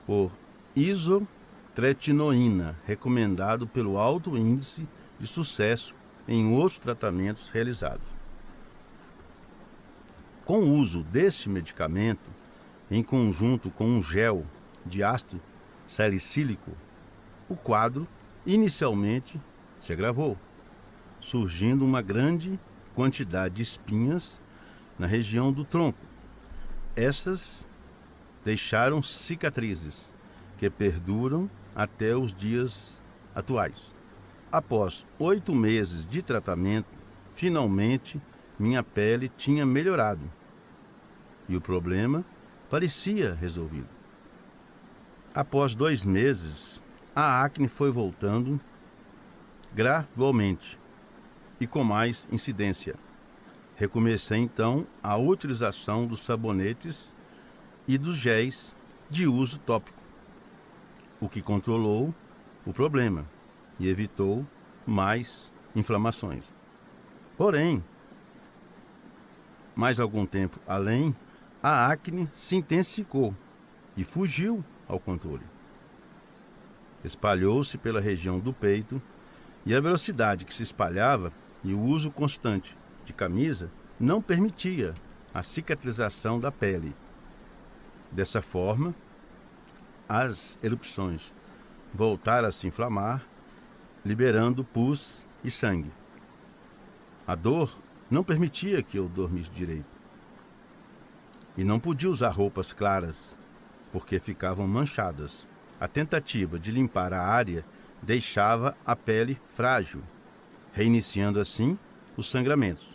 por isotretinoína, recomendado pelo alto índice de sucesso em outros tratamentos realizados. Com o uso deste medicamento, em conjunto com um gel de ácido salicílico, o quadro inicialmente se agravou, surgindo uma grande quantidade de espinhas na região do tronco. Essas deixaram cicatrizes que perduram até os dias atuais. Após 8 meses de tratamento, finalmente minha pele tinha melhorado e o problema parecia resolvido. Após 2 meses, a acne foi voltando gradualmente e com mais incidência. Recomecei então a utilização dos sabonetes e dos géis de uso tópico, o que controlou o problema e evitou mais inflamações. Porém, mais algum tempo além, a acne se intensificou e fugiu ao controle. Espalhou-se pela região do peito e a velocidade que se espalhava e o uso constante de camisa não permitia a cicatrização da pele. Dessa forma, as erupções voltaram a se inflamar, liberando pus e sangue. A dor não permitia que eu dormisse direito. E não podia usar roupas claras, porque ficavam manchadas. A tentativa de limpar a área deixava a pele frágil, reiniciando assim os sangramentos.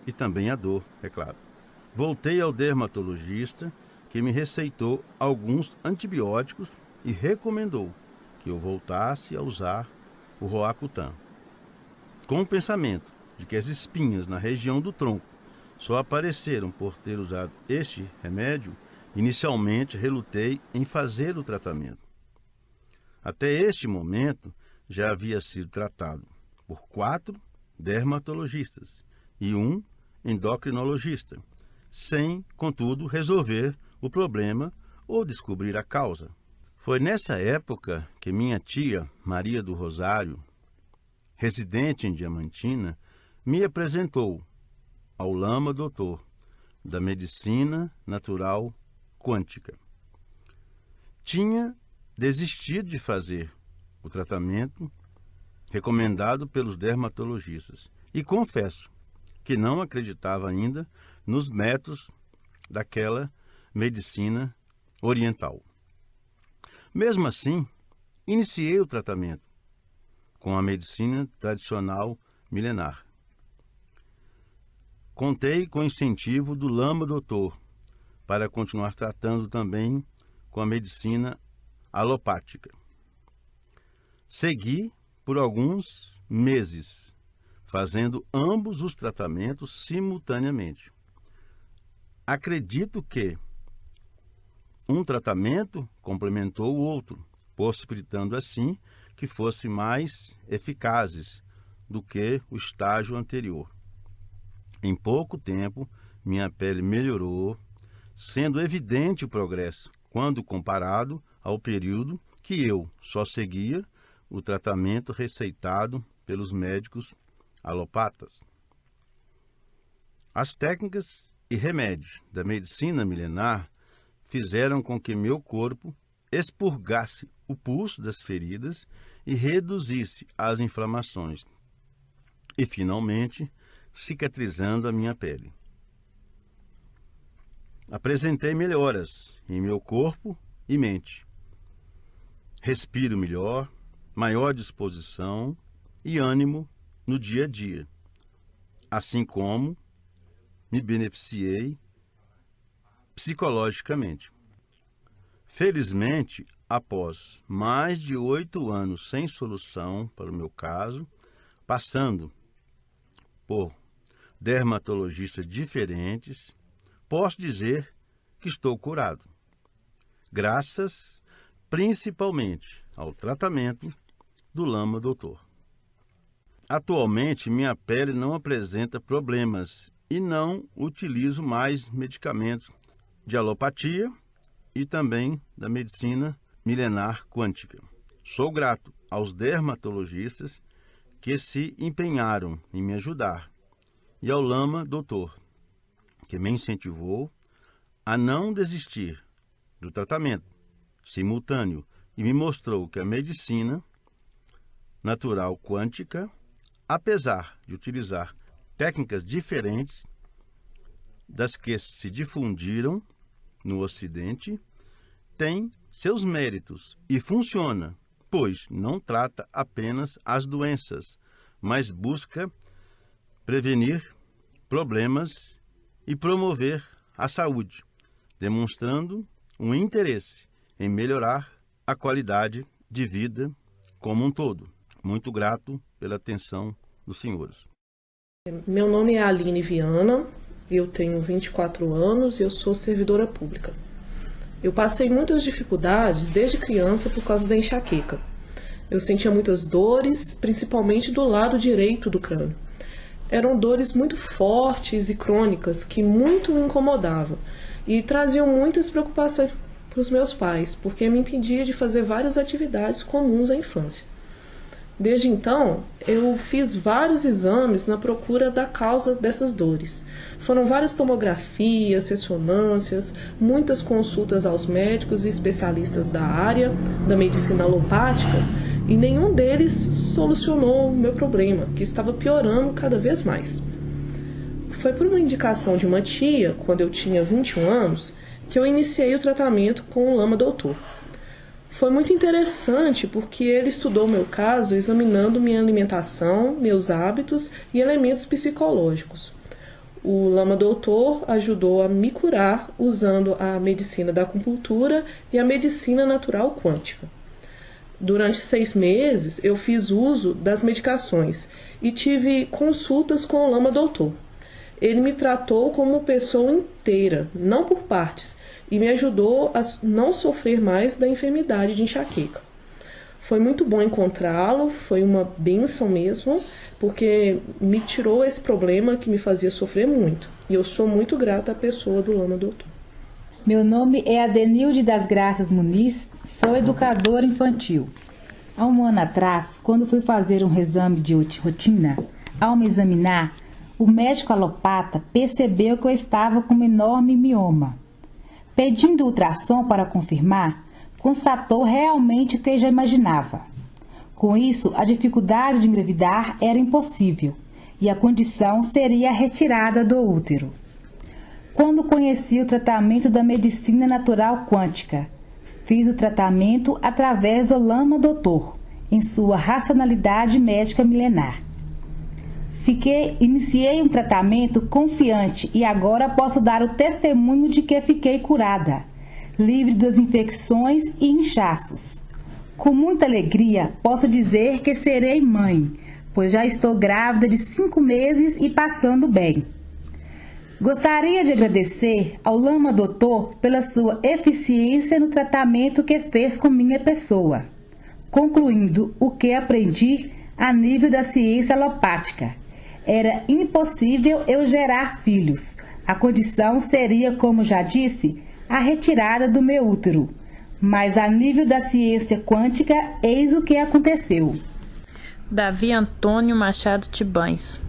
E também a dor, é claro. Voltei ao dermatologista, que me receitou alguns antibióticos e recomendou que eu voltasse a usar o Roacutan. Com o pensamento de que as espinhas na região do tronco só apareceram por ter usado este remédio, inicialmente relutei em fazer o tratamento. Até este momento já havia sido tratado por 4 dermatologistas e 1 endocrinologista, sem, contudo, resolver o problema ou descobrir a causa. Foi nessa época que minha tia, Maria do Rosário, residente em Diamantina, me apresentou ao Lama Doutor, da medicina natural quântica. Tinha desistido de fazer o tratamento recomendado pelos dermatologistas e confesso que não acreditava ainda nos métodos daquela medicina oriental. Mesmo assim, iniciei o tratamento com a medicina tradicional milenar. Contei com o incentivo do Lama Doutor para continuar tratando também com a medicina alopática. Segui por alguns meses, fazendo ambos os tratamentos simultaneamente. Acredito que um tratamento complementou o outro, possibilitando assim que fossem mais eficazes do que o estágio anterior. Em pouco tempo, minha pele melhorou, sendo evidente o progresso quando comparado ao período que eu só seguia o tratamento receitado pelos médicos alopatas. As técnicas e remédios da medicina milenar fizeram com que meu corpo expurgasse o pulso das feridas e reduzisse as inflamações, e finalmente cicatrizando a minha pele. Apresentei melhoras em meu corpo e mente. Respiro melhor, maior disposição e ânimo no dia a dia, assim como me beneficiei psicologicamente. Felizmente, após mais de 8 anos sem solução para o meu caso, passando por dermatologistas diferentes, posso dizer que estou curado, graças principalmente ao tratamento do Lama Doutor. Atualmente, minha pele não apresenta problemas e não utilizo mais medicamentos de alopatia e também da medicina milenar quântica. Sou grato aos dermatologistas que se empenharam em me ajudar e ao Lama Doutor, que me incentivou a não desistir do tratamento simultâneo e me mostrou que a medicina natural quântica, apesar de utilizar técnicas diferentes das que se difundiram no Ocidente, tem seus méritos e funciona, pois não trata apenas as doenças, mas busca prevenir problemas e promover a saúde, demonstrando um interesse em melhorar a qualidade de vida como um todo. Muito grato pela atenção dos senhores. Meu nome é Aline Viana, eu tenho 24 anos e eu sou servidora pública. Eu passei muitas dificuldades desde criança por causa da enxaqueca. Eu sentia muitas dores, principalmente do lado direito do crânio. Eram dores muito fortes e crônicas que muito me incomodavam e traziam muitas preocupações para os meus pais, porque me impedia de fazer várias atividades comuns à infância. Desde então, eu fiz vários exames na procura da causa dessas dores. Foram várias tomografias, ressonâncias, muitas consultas aos médicos e especialistas da área da medicina alopática, e nenhum deles solucionou o meu problema, que estava piorando cada vez mais. Foi por uma indicação de uma tia, quando eu tinha 21 anos, que eu iniciei o tratamento com o Lama Doutor. Foi muito interessante porque ele estudou meu caso examinando minha alimentação, meus hábitos e elementos psicológicos. O Lama Doutor ajudou a me curar usando a medicina da acupuntura e a medicina natural quântica. Durante 6 meses eu fiz uso das medicações e tive consultas com o Lama Doutor. Ele me tratou como pessoa inteira, não por partes, e me ajudou a não sofrer mais da enfermidade de enxaqueca. Foi muito bom encontrá-lo, foi uma bênção mesmo, porque me tirou esse problema que me fazia sofrer muito. E eu sou muito grata à pessoa do Lama Doutor. Meu nome é Adenilde das Graças Muniz, sou educadora infantil. Há um ano atrás, quando fui fazer um exame de rotina, ao me examinar, o médico alopata percebeu que eu estava com um enorme mioma. Pedindo ultrassom para confirmar, constatou realmente o que eu já imaginava. Com isso, a dificuldade de engravidar era impossível e a condição seria a retirada do útero. Quando conheci o tratamento da medicina natural quântica, fiz o tratamento através do Lama Doutor, em sua racionalidade médica milenar. Iniciei um tratamento confiante e agora posso dar o testemunho de que fiquei curada, livre das infecções e inchaços. Com muita alegria, posso dizer que serei mãe, pois já estou grávida de 5 meses e passando bem. Gostaria de agradecer ao Lama Doutor pela sua eficiência no tratamento que fez com minha pessoa, concluindo o que aprendi a nível da ciência alopática. Era impossível eu gerar filhos. A condição seria, como já disse, a retirada do meu útero. Mas a nível da ciência quântica, eis o que aconteceu. Davi Antônio Machado Tibães,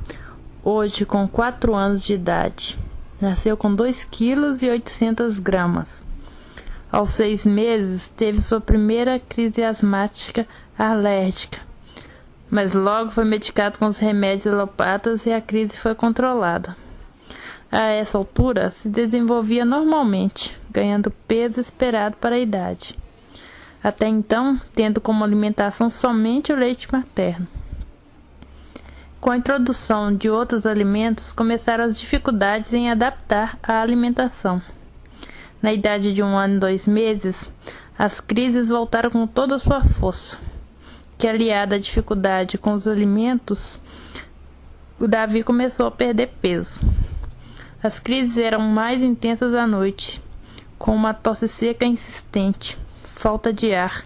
hoje com 4 anos de idade. Nasceu com 2,8 kg. Aos 6 meses, teve sua primeira crise asmática alérgica, mas logo foi medicado com os remédios alopatas e a crise foi controlada. A essa altura, se desenvolvia normalmente, ganhando peso esperado para a idade. Até então, tendo como alimentação somente o leite materno. Com a introdução de outros alimentos, começaram as dificuldades em adaptar a alimentação. Na idade de 1 ano e 2 meses, as crises voltaram com toda a sua força, que aliada à dificuldade com os alimentos, o Davi começou a perder peso. As crises eram mais intensas à noite, com uma tosse seca insistente, falta de ar,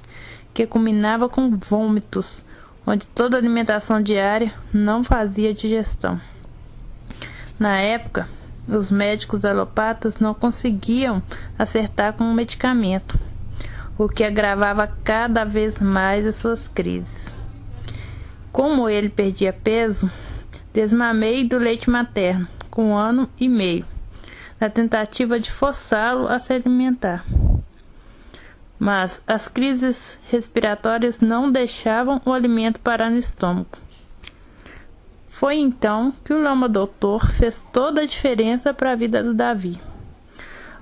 que culminava com vômitos, onde toda a alimentação diária não fazia digestão. Na época, os médicos alopatas não conseguiam acertar com o medicamento, o que agravava cada vez mais as suas crises. Como ele perdia peso, desmamei do leite materno com 1 ano e meio, na tentativa de forçá-lo a se alimentar. Mas as crises respiratórias não deixavam o alimento parar no estômago. Foi então que o Lama Doutor fez toda a diferença para a vida do Davi.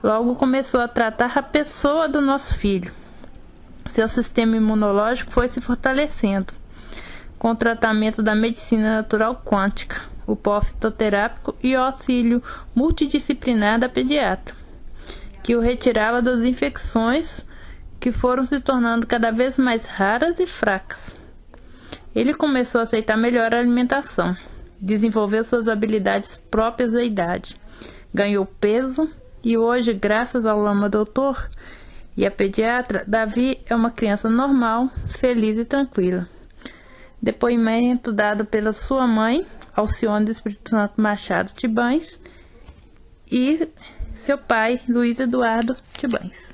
Logo começou a tratar a pessoa do nosso filho. Seu sistema imunológico foi se fortalecendo, com o tratamento da medicina natural quântica, o pó fitoterápico e o auxílio multidisciplinar da pediatra, que o retirava das infecções que foram se tornando cada vez mais raras e fracas. Ele começou a aceitar melhor a alimentação, desenvolveu suas habilidades próprias da idade, ganhou peso e hoje, graças ao Lama Doutor e a pediatra, Davi é uma criança normal, feliz e tranquila. Depoimento dado pela sua mãe, Alcione do Espírito Santo Machado Tibães, e seu pai, Luiz Eduardo Tibães.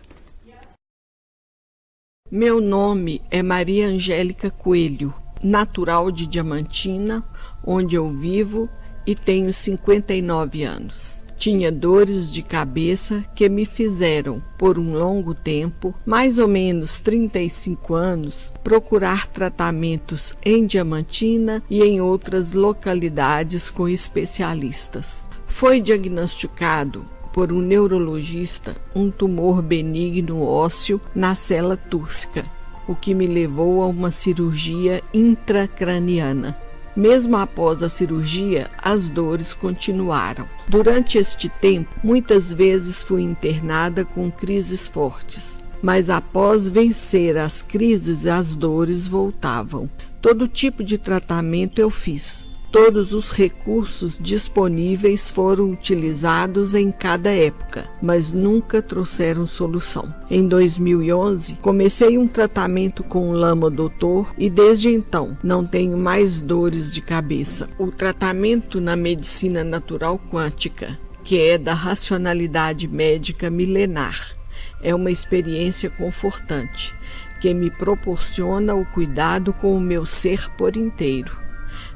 Meu nome é Maria Angélica Coelho, natural de Diamantina, onde eu vivo, e tenho 59 anos. Tinha dores de cabeça que me fizeram, por um longo tempo, mais ou menos 35 anos, procurar tratamentos em Diamantina e em outras localidades com especialistas. Foi diagnosticado por um neurologista um tumor benigno ósseo na célula túrcica, o que me levou a uma cirurgia intracraniana. Mesmo após a cirurgia, as dores continuaram. Durante este tempo, muitas vezes fui internada com crises fortes, mas após vencer as crises, as dores voltavam. Todo tipo de tratamento eu fiz. Todos os recursos disponíveis foram utilizados em cada época, mas nunca trouxeram solução. Em 2011, comecei um tratamento com o Lama Doutor e desde então não tenho mais dores de cabeça. O tratamento na medicina natural quântica, que é da racionalidade médica milenar, é uma experiência confortante, que me proporciona o cuidado com o meu ser por inteiro,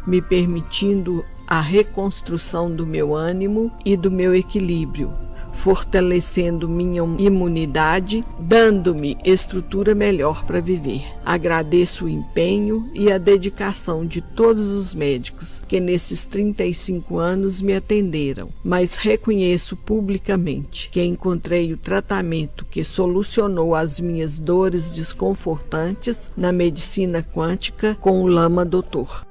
me permitindo a reconstrução do meu ânimo e do meu equilíbrio, fortalecendo minha imunidade, dando-me estrutura melhor para viver. Agradeço o empenho e a dedicação de todos os médicos que nesses 35 anos me atenderam, mas reconheço publicamente que encontrei o tratamento que solucionou as minhas dores desconfortantes na medicina quântica com o Lama Doutor.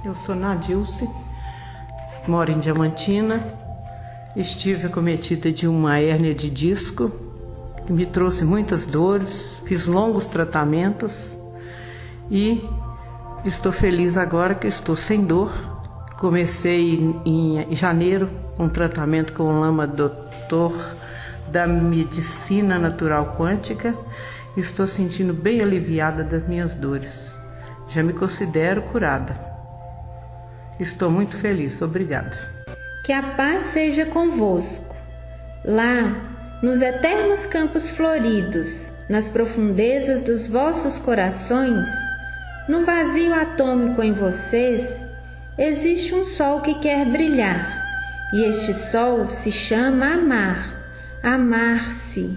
Eu sou Nadilce, moro em Diamantina, estive acometida de uma hérnia de disco, que me trouxe muitas dores, fiz longos tratamentos e estou feliz agora que estou sem dor. Comecei em janeiro um tratamento com o Lama Doutor da Medicina Natural Quântica e estou sentindo bem aliviada das minhas dores. Já me considero curada. Estou muito feliz, obrigada. Que a paz seja convosco. Lá, nos eternos campos floridos, nas profundezas dos vossos corações, no vazio atômico em vocês, existe um sol que quer brilhar, e este sol se chama amar, amar-se,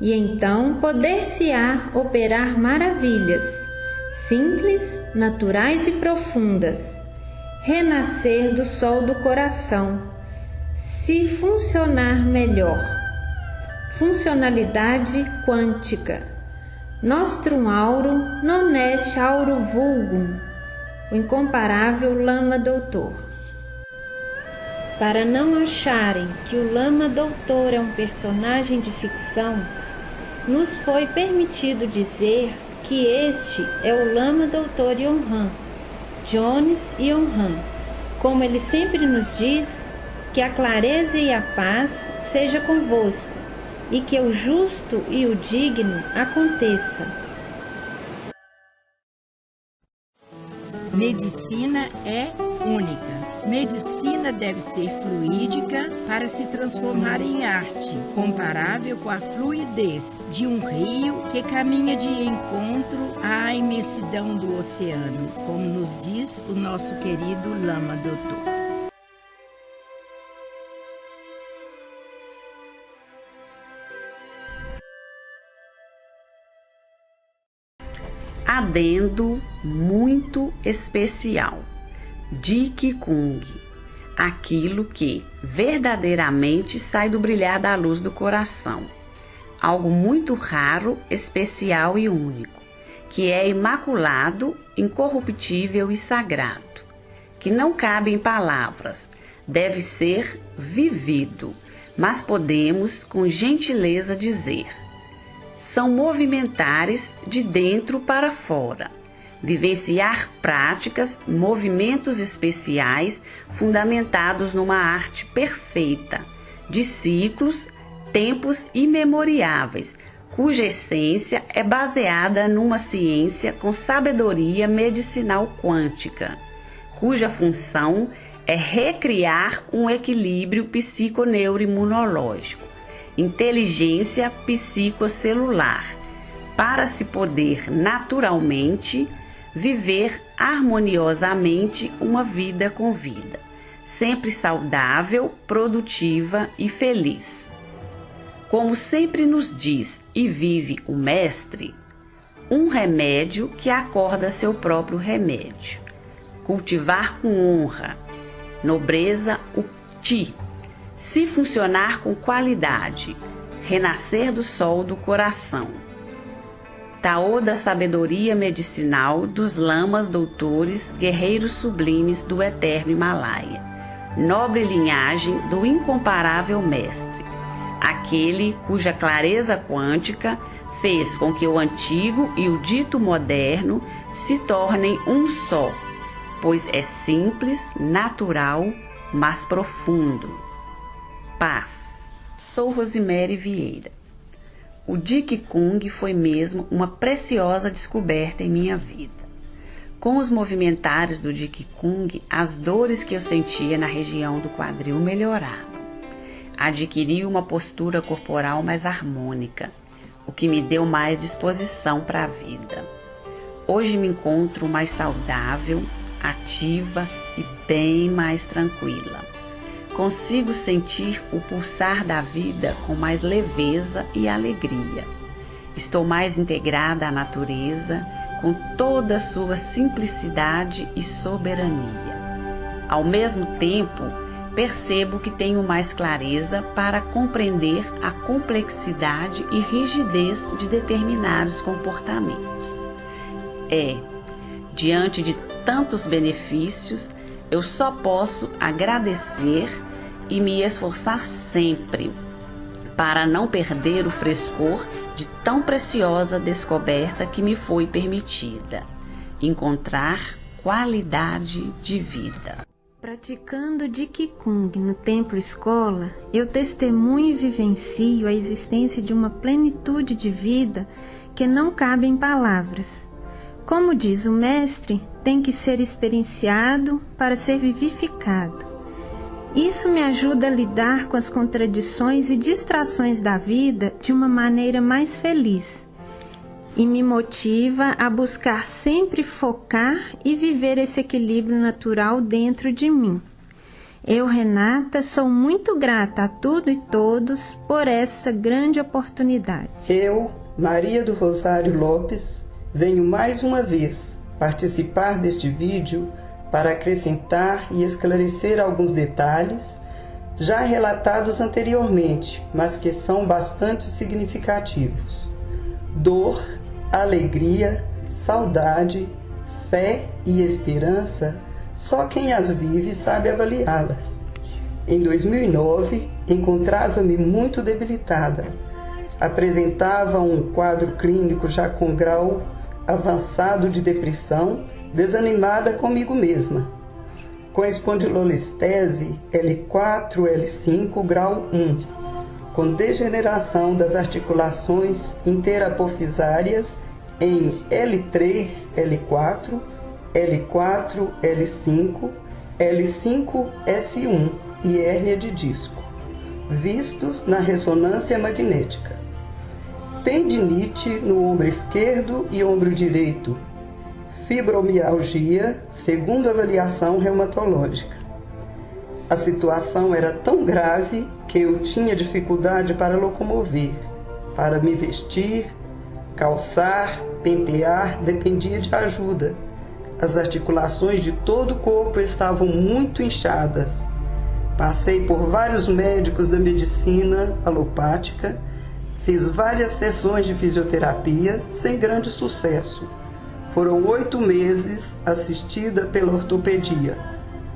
e então poder-se-á operar maravilhas, simples, naturais e profundas, renascer do sol do coração, se funcionar melhor. Funcionalidade quântica. Nostrum auro non est auro vulgum. O incomparável Lama Doutor. Para não acharem que o Lama Doutor é um personagem de ficção, nos foi permitido dizer que este é o Lama Doutor Yonhan, Jones Yonhan, como ele sempre nos diz, que a clareza e a paz seja convosco, e que o justo e o digno aconteça. Medicina é única. Medicina deve ser fluídica para se transformar em arte, comparável com a fluidez de um rio que caminha de encontro à imensidão do oceano, como nos diz o nosso querido Lama Doutor. Adendo muito especial. Dik Kung, aquilo que verdadeiramente sai do brilhar da luz do coração. Algo muito raro, especial e único, que é imaculado, incorruptível e sagrado, que não cabe em palavras, deve ser vivido, mas podemos com gentileza dizer: são movimentares de dentro para fora. Vivenciar práticas, movimentos especiais fundamentados numa arte perfeita, de ciclos, tempos imemoriáveis, cuja essência é baseada numa ciência com sabedoria medicinal quântica, cuja função é recriar um equilíbrio psiconeuroimunológico, inteligência psicocelular, para se poder naturalmente viver harmoniosamente uma vida com vida, sempre saudável, produtiva e feliz. Como sempre nos diz e vive o Mestre, um remédio que acorda seu próprio remédio. Cultivar com honra, nobreza o Ti, se funcionar com qualidade, renascer do sol do coração. Taô da sabedoria medicinal dos lamas doutores, guerreiros sublimes do eterno Himalaia, nobre linhagem do incomparável mestre, aquele cuja clareza quântica fez com que o antigo e o dito moderno se tornem um só, pois é simples, natural, mas profundo. Paz. Sou Rosemary Vieira. O Dik Kung foi mesmo uma preciosa descoberta em minha vida. Com os movimentares do Dik Kung, as dores que eu sentia na região do quadril melhoraram. Adquiri uma postura corporal mais harmônica, o que me deu mais disposição para a vida. Hoje me encontro mais saudável, ativa e bem mais tranquila. Consigo sentir o pulsar da vida com mais leveza e alegria. Estou mais integrada à natureza, com toda a sua simplicidade e soberania. Ao mesmo tempo, percebo que tenho mais clareza para compreender a complexidade e rigidez de determinados comportamentos. Diante de tantos benefícios, eu só posso agradecer e me esforçar sempre para não perder o frescor de tão preciosa descoberta que me foi permitida: encontrar qualidade de vida. Praticando de Qigong no templo escola, eu testemunho e vivencio a existência de uma plenitude de vida que não cabe em palavras. Como diz o mestre, tem que ser experienciado para ser vivificado. Isso me ajuda a lidar com as contradições e distrações da vida de uma maneira mais feliz e me motiva a buscar sempre focar e viver esse equilíbrio natural dentro de mim. Eu, Renata, sou muito grata a tudo e todos por essa grande oportunidade. Eu, Maria do Rosário Lopes, venho mais uma vez participar deste vídeo para acrescentar e esclarecer alguns detalhes já relatados anteriormente, mas que são bastante significativos. Dor, alegria, saudade, fé e esperança, só quem as vive sabe avaliá-las. Em 2009, encontrava-me muito debilitada. Apresentava um quadro clínico já com grau avançado de depressão, desanimada comigo mesma. Com espondilolistese L4, L5, grau 1. Com degeneração das articulações interapofisárias em L3, L4, L4, L5, L5, S1 e hérnia de disco, vistos na ressonância magnética. Tendinite no ombro esquerdo e ombro direito, fibromialgia, segundo avaliação reumatológica. A situação era tão grave que eu tinha dificuldade para locomover, para me vestir, calçar, pentear, dependia de ajuda. As articulações de todo o corpo estavam muito inchadas. Passei por vários médicos da medicina alopática, fiz várias sessões de fisioterapia sem grande sucesso. Foram 8 meses assistida pela ortopedia.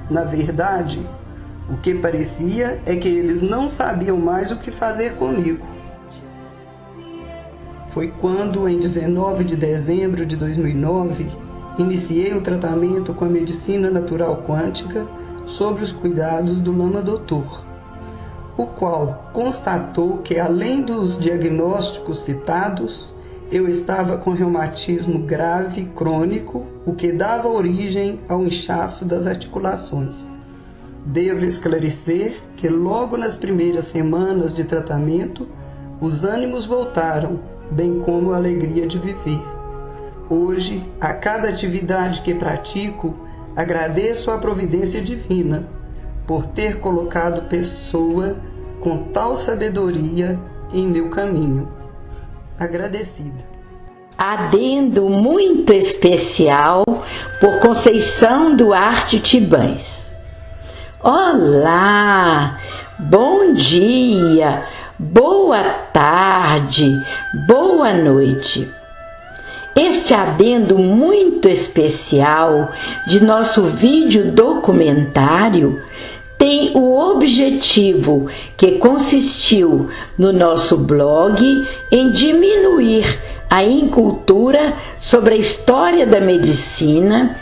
Na verdade, o que parecia é que eles não sabiam mais o que fazer comigo. Foi quando, em 19 de dezembro de 2009, iniciei o tratamento com a medicina natural quântica sob os cuidados do Lama Doutor, o qual constatou que, além dos diagnósticos citados, eu estava com reumatismo grave crônico, o que dava origem ao inchaço das articulações. Devo esclarecer que logo nas primeiras semanas de tratamento, os ânimos voltaram, bem como a alegria de viver. Hoje, a cada atividade que pratico, agradeço à providência divina por ter colocado pessoa com tal sabedoria em meu caminho. Agradecida. Adendo muito especial por Conceição Duarte Tibães. Olá, bom dia, boa tarde, boa noite. Este adendo muito especial de nosso vídeo documentário tem o objetivo que consistiu no nosso blog em diminuir a incultura sobre a história da medicina,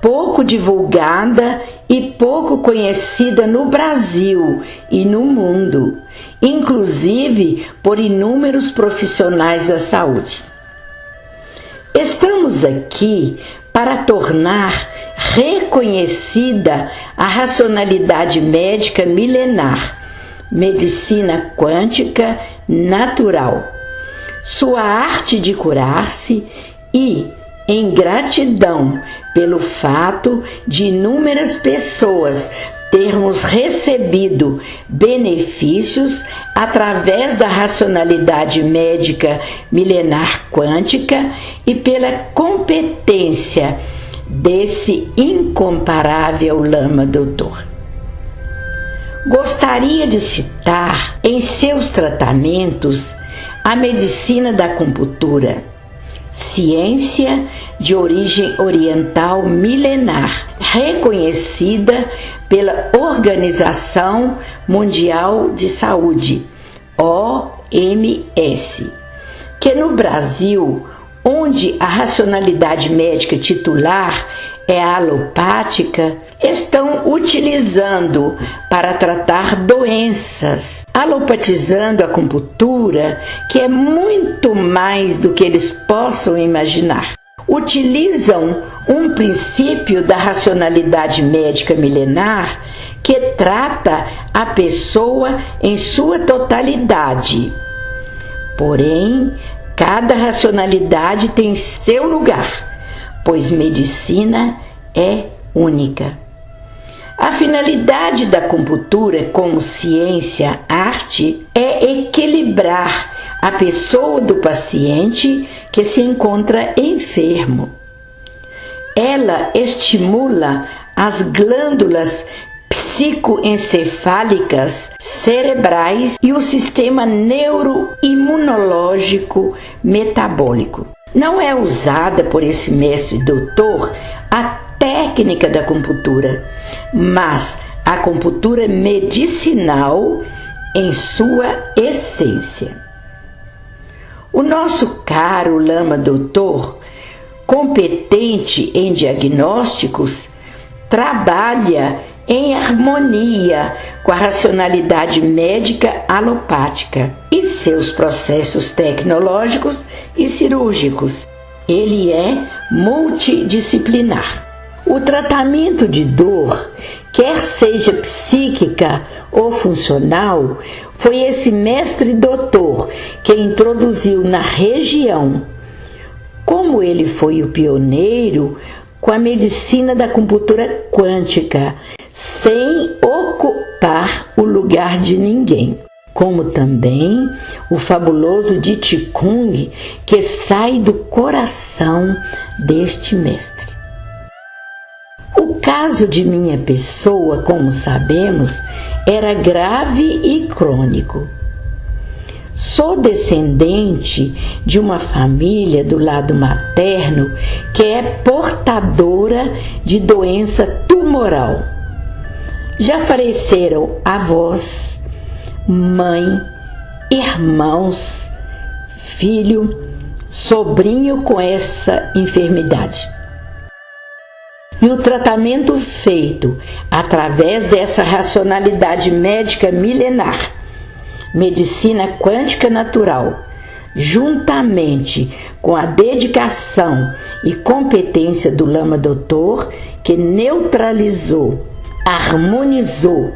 pouco divulgada e pouco conhecida no Brasil e no mundo, inclusive por inúmeros profissionais da saúde. Estamos aqui para tornar reconhecida a racionalidade médica milenar, medicina quântica natural, sua arte de curar-se e, em gratidão pelo fato de inúmeras pessoas termos recebido benefícios através da racionalidade médica milenar quântica e pela competência desse incomparável Lama Doutor. Gostaria de citar em seus tratamentos a medicina da acupuntura, ciência de origem oriental milenar, reconhecida pela Organização Mundial de Saúde, OMS, que no Brasil, onde a racionalidade médica titular é a alopática, estão utilizando para tratar doenças, alopatizando a acupuntura, que é muito mais do que eles possam imaginar. Utilizam um princípio da racionalidade médica milenar que trata a pessoa em sua totalidade. Porém, cada racionalidade tem seu lugar, pois medicina é única. A finalidade da acupuntura como ciência, arte, é equilibrar a pessoa do paciente que se encontra enfermo. Ela estimula as glândulas psicoencefálicas cerebrais e o sistema neuroimunológico metabólico. Não é usada por esse mestre doutor a técnica da acupuntura, mas a acupuntura medicinal em sua essência. O nosso caro Lama Doutor, competente em diagnósticos, trabalha em harmonia com a racionalidade médica alopática e seus processos tecnológicos e cirúrgicos. Ele é multidisciplinar. O tratamento de dor, quer seja psíquica ou funcional, foi esse mestre doutor que introduziu na região. Como ele foi o pioneiro com a medicina da acupuntura quântica, sem ocupar o lugar de ninguém. Como também o fabuloso de Qigong, que sai do coração deste mestre. O caso de minha pessoa, como sabemos, era grave e crônico. Sou descendente de uma família do lado materno que é portadora de doença tumoral. Já faleceram avós, mãe, irmãos, filho, sobrinho com essa enfermidade. E o tratamento feito através dessa racionalidade médica milenar, medicina quântica natural, juntamente com a dedicação e competência do Lama Doutor, que neutralizou, harmonizou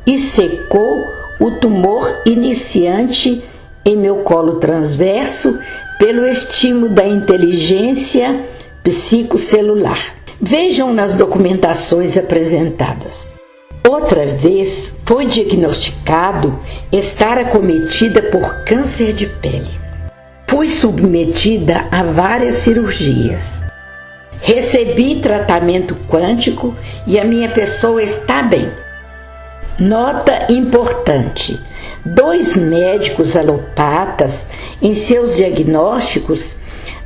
e secou o tumor iniciante em meu colo transverso pelo estímulo da inteligência psicocelular. Vejam nas documentações apresentadas. Outra vez foi diagnosticado estar acometida por câncer de pele. Fui submetida a várias cirurgias. Recebi tratamento quântico e a minha pessoa está bem. Nota importante: 2 médicos alopatas, em seus diagnósticos,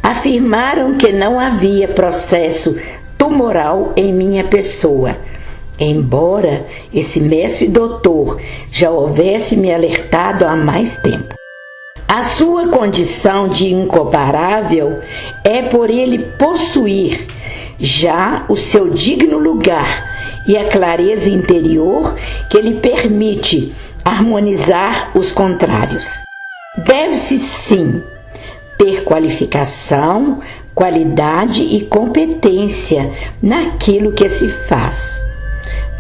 afirmaram que não havia processo tumoral em minha pessoa, embora esse mestre doutor já houvesse me alertado há mais tempo. A sua condição de incomparável é por ele possuir já o seu digno lugar e a clareza interior que lhe permite harmonizar os contrários. Deve-se sim ter qualificação, qualidade e competência naquilo que se faz.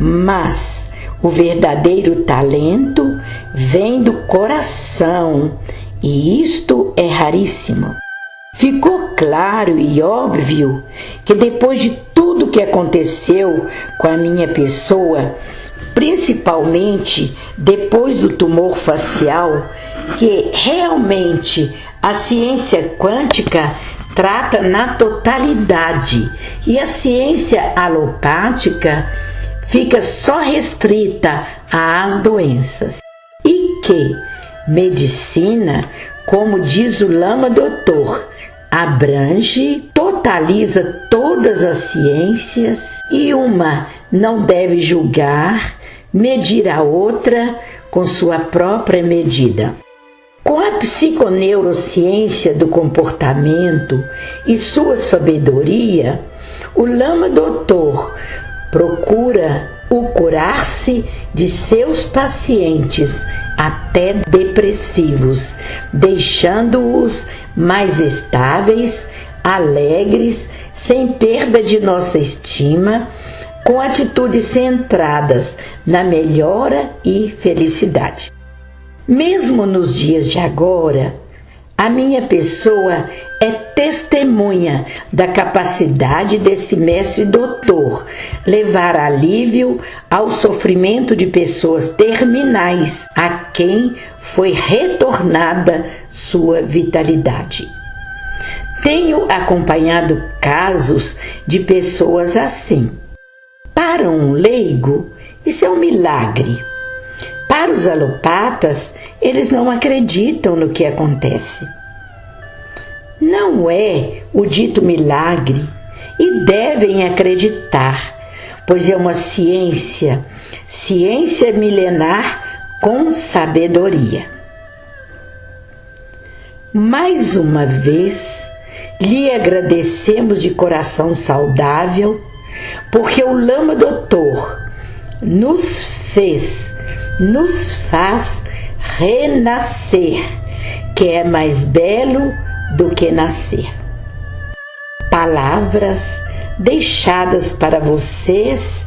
Mas o verdadeiro talento vem do coração, e isto é raríssimo. Ficou claro e óbvio que depois de tudo tudo que aconteceu com a minha pessoa, principalmente depois do tumor facial, que realmente a ciência quântica trata na totalidade e a ciência alopática fica só restrita às doenças. E que medicina, como diz o Lama Doutor, abrange, totaliza todas as ciências e uma não deve julgar, medir a outra com sua própria medida. Com a psiconeurociência do comportamento e sua sabedoria, o Lama Doutor procura o curar-se de seus pacientes, até depressivos, deixando-os mais estáveis, alegres, sem perda de nossa estima, com atitudes centradas na melhora e felicidade. Mesmo nos dias de agora, a minha pessoa é testemunha da capacidade desse mestre doutor levar alívio ao sofrimento de pessoas terminais a quem foi retornada sua vitalidade. Tenho acompanhado casos de pessoas assim. Para um leigo, isso é um milagre. Para os alopatas, eles não acreditam no que acontece. Não é o dito milagre e devem acreditar, pois é uma ciência milenar com sabedoria. Mais uma vez, lhe agradecemos de coração saudável, porque o Lama Doutor nos faz renascer, que é mais belo do que nascer. Palavras deixadas para vocês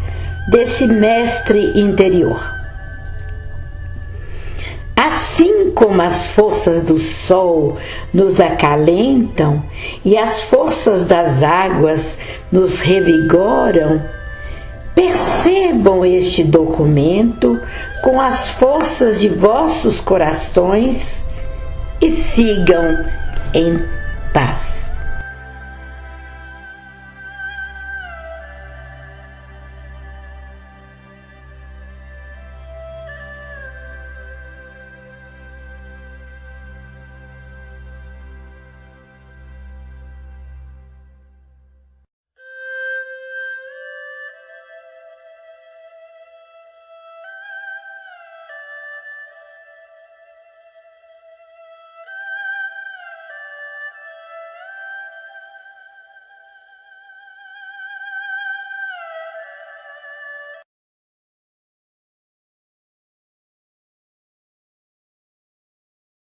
desse mestre interior. Assim como as forças do sol nos acalentam e as forças das águas nos revigoram, percebam este documento com as forças de vossos corações e sigam em paz.